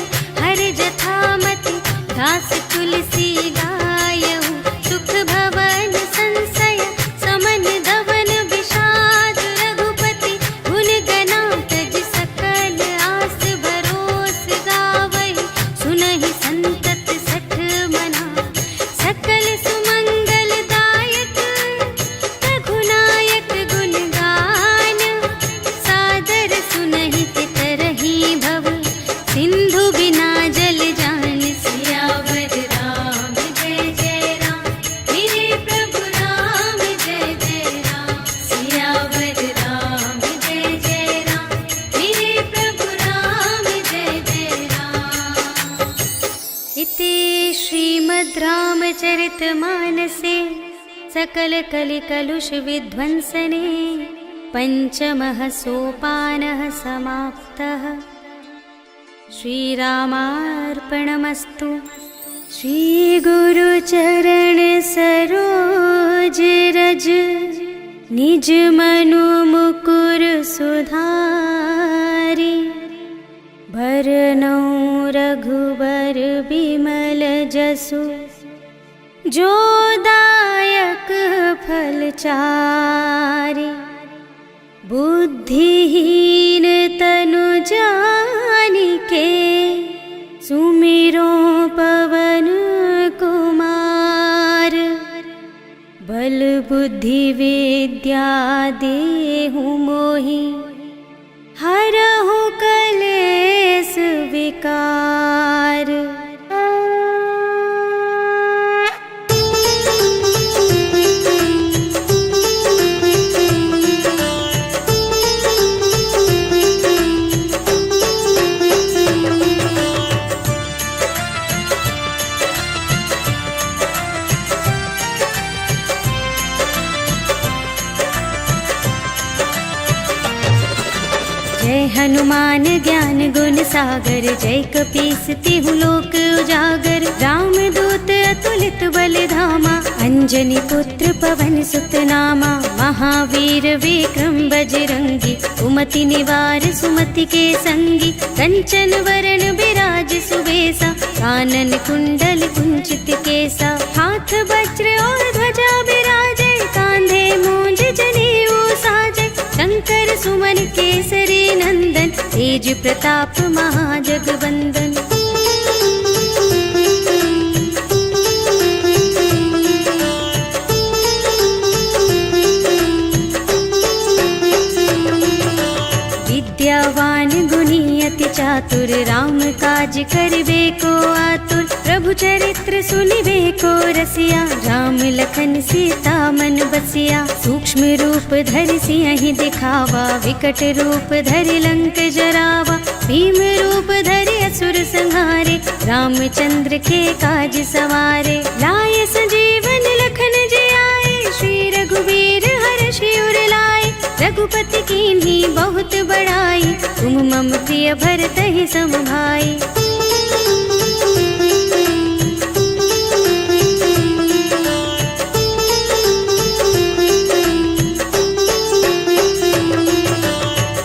हर जथामति। दास तुलसी गायउ सुख भवन संशय, समन धवन विषाद रघुपति। गुण गना तज सकल आस भरोस गावहि, सुनहि संतत सठ मना। सकल सुमंगल दायक रघुनायक गुण गान, सादर सुनहि तितरहि भव, सिंधु बिना जल जान। सियावर राम जय जय राम, मेरे प्रभु राम जय जय राम। सियावर राम जय जय राम, मेरे प्रभु राम जय जय राम। इति श्रीमद् रामचरितमानसे सकल कलिकलुष विध्वंसने, पंचमः सोपानः समाप्तः। श्रीरामार्पणमस्तु। श्री गुरु चरण सरोज रज, निज मनु मुकुर सुधारी। भरनउँ रघुबर बिमल जसु, जो दायक फल चारि। बुद्धिहीन तनु जानिके, सुमिरो पवन कुमार। बल बुद्धि विद्या देहु मोहि, हरहु कलेस विकार। जय हनुमान ज्ञान गुण सागर, जय कपीस तिहु लोक उजागर। राम दूत अतुलित बल धामा, अंजनी पुत्र पवन सुत नामा। महावीर विक्रम बजरंगी, कुमति निवार सुमति के संगी। कंचन वरण विराज सुबेसा, कानन कुंडल कुंचित केसा। हाथ वज्र और ध्वजा विराजे, कांधे मूंज जनेऊ साजे। शंकर सुमन केसरी नंदन, तेज प्रताप महाजगवंदन। विद्यावान गुणी अति चातुर, राम काज करिबे को आतुर। प्रभु चरित्र सुनिबे को रसिया, राम लखन सीता मन बसिया। सूक्ष्म रूप धरि सियहि दिखावा, विकट रूप धरि लंक जरावा। भीम रूप धरि असुर संहारे, रामचंद्र के काज सवारे। लाए संजीवन लखन जियाए, श्री रघुवीर हर्षि उर लाए। रघुपति कीन्ही बहुत बड़ाई, तुम मम प्रिय भरतहि सम भाई।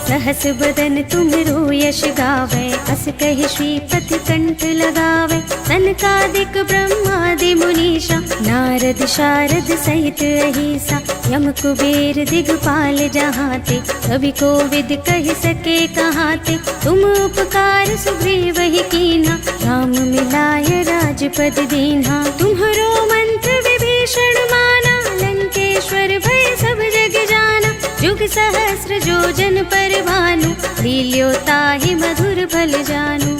सहस बदन तुमरो यश गावै, अस कहि श्रीपति कंठ लगावै। सनकादिक ब्रह्मादि मुनीषा, नारद नारद शारद सहित अहिसा, यम कुबेर दिगपाल जहाँ ते, कवि कोविद कह सके कहाँ ते। तुम उपकार सुग्रीव ही कीन्हा, राम मिलाय राजपद दीन्हा। तुम्हरो मंत्र विभीषण माना, लंकेश्वर भय सब जग जाना। जुग सहस्र जोजन पर भानु, लील्यो ताहि मधुर फल जानु।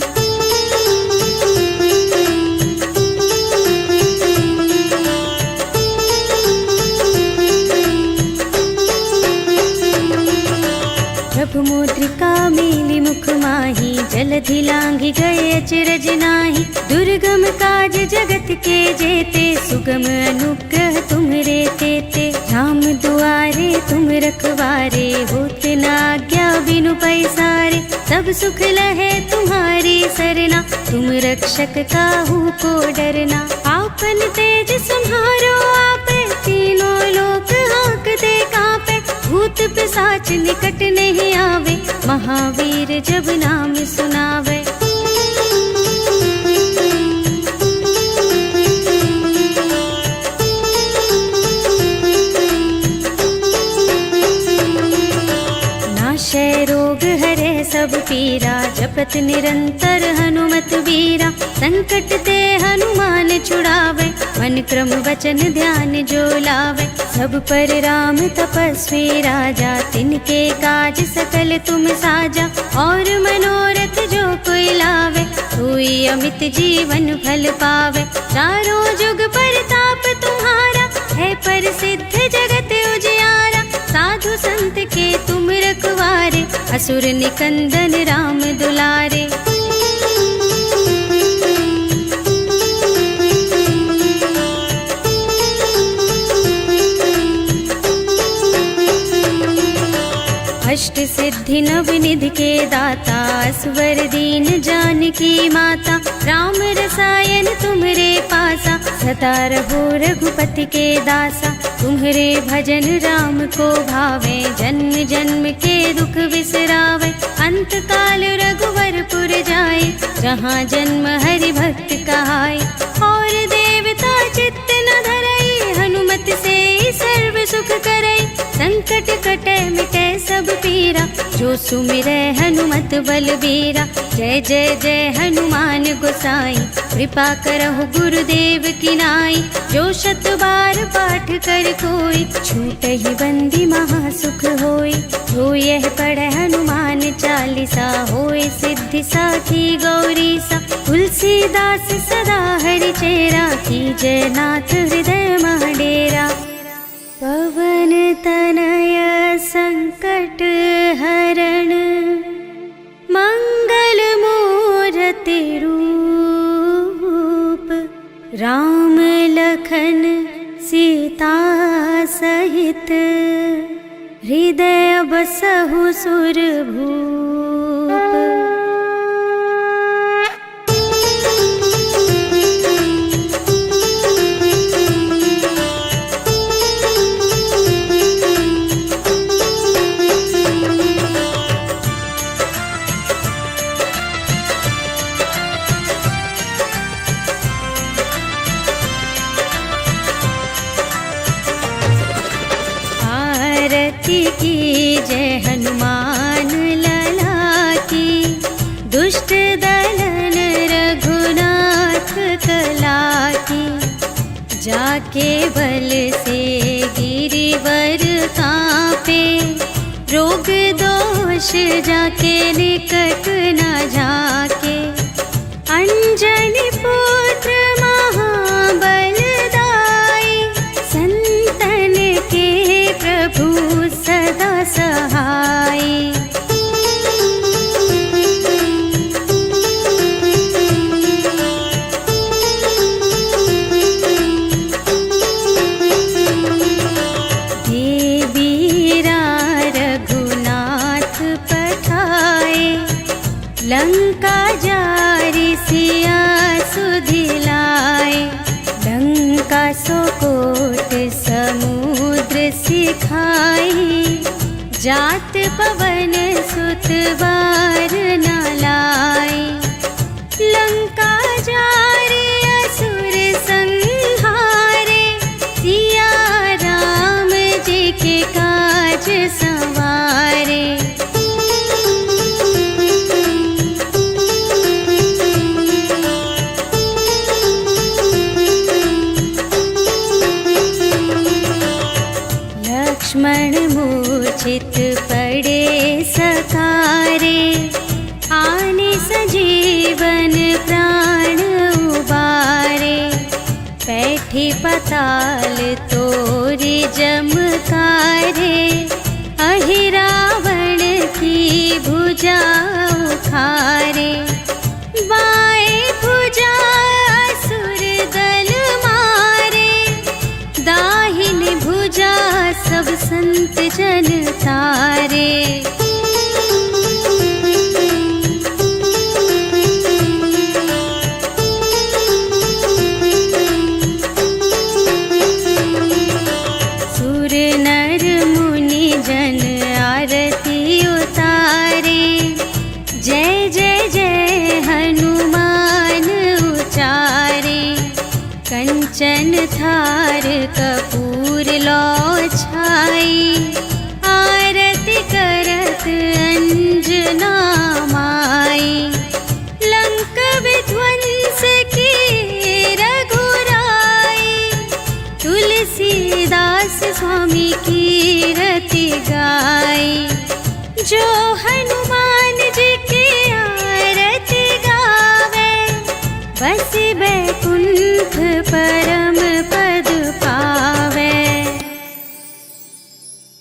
प्रभु मुद्रिका मेली मुख माही, जलधि लांघि गए अचरज नाही। दुर्गम काज जगत के जेते, सुगम अनुग्रह तुम्हरे तेते। राम दुआरे तुम रखवारे, होत न आज्ञा बिनु पैसारे। सब सुख लहे तुम्हारी सरना, तुम रक्षक काहू को डरना। आपन तेज सम्हारो आपे, तीनों लोक हाँकते कांपे। भूत पिशाच निकट नहीं आवे, महावीर जब नाम सुनावे। नाशय रोग हरे सब पीरा, जपत निरंतर हनुमत वीरा। संकट ते हनुमान छुड़ावे, मन क्रम वचन ध्यान जो लावे। सब पर राम तपस्वी राजा, तिनके काज सकल तुम साजा। और मनोरथ जो कोई लावे, सोई अमित जीवन फल पावे। चारों जुग परताप तुम्हारा, है प्रसिद्ध जगत उजियारा। साधु संत के तुम रखवारे, असुर निकंदन राम दुलारे। अष्ट सिद्धि नव निधि के दाता, स्वर दीन जानकी माता। राम रसायन तुम्हरे पासा, सदा रहो रघुपति के दासा। तुम्हरे भजन राम को भावे, जन्म जन्म के दुख बिसरावे। अंत काल रघुवरपुर जाए, जहाँ जन्म हरि भक्त कहाए। और देवता चित्त न धरई, हनुमत से सर्व सुख करई। संकट कटे मिटे सब पीरा, जो सुमिरै हनुमत बलबीरा। जय जय जय हनुमान गोसाई, कृपा करहु गुरुदेव की नाई। जो शत बार पाठ कर कोई, छूटहि बंदी महासुख होई। जो यह पढ़े हनुमान चालीसा, होय सिद्धि साखी गौरीसा। तुलसीदास सदा हरि चेरा, कीजय नाथ हृदय मह डेरा। पवन तनय संकट हरण, मंगल मूरति रूप। राम लखन सीता सहित, हृदय बसहु सुरभूप। की जय हनुमान लला की, दुष्ट दलन रघुनाथ कला की। जाके बल से गिरिवर कांपे, रोग दोष जाके निकट न जाके। अंजनी पुत्र महाबल दाई, संतन के प्रभु सदा सहाय। देवीरा रघुनाथ पठाए, लंका जारी सिया सुधिलाए। लंका सोकोट समुद्र सिखाई, जात पवन सुत बार न लाई। लंका जारी असुर संहारे, चित पड़े सकारे, आने सजीवन प्राण उबारे। बैठे पताल तोरे जमकारे, अहि रावण की भुजा उखारे। बाएं भुजा असुर दल मारे, दाहिनी भुजा सब संत जन तारे। सुर नर मुनि जन आरती उतारे, जय जय जय हनुमान उचारे। कंचन थार कपूर लो छाई, आरती करत अंजना माई। लंक विध्वंस की रघुराई, तुलसीदास स्वामी की रति गाई। जो हनुमान जी की आरती गावे, बस बैकुंठ परम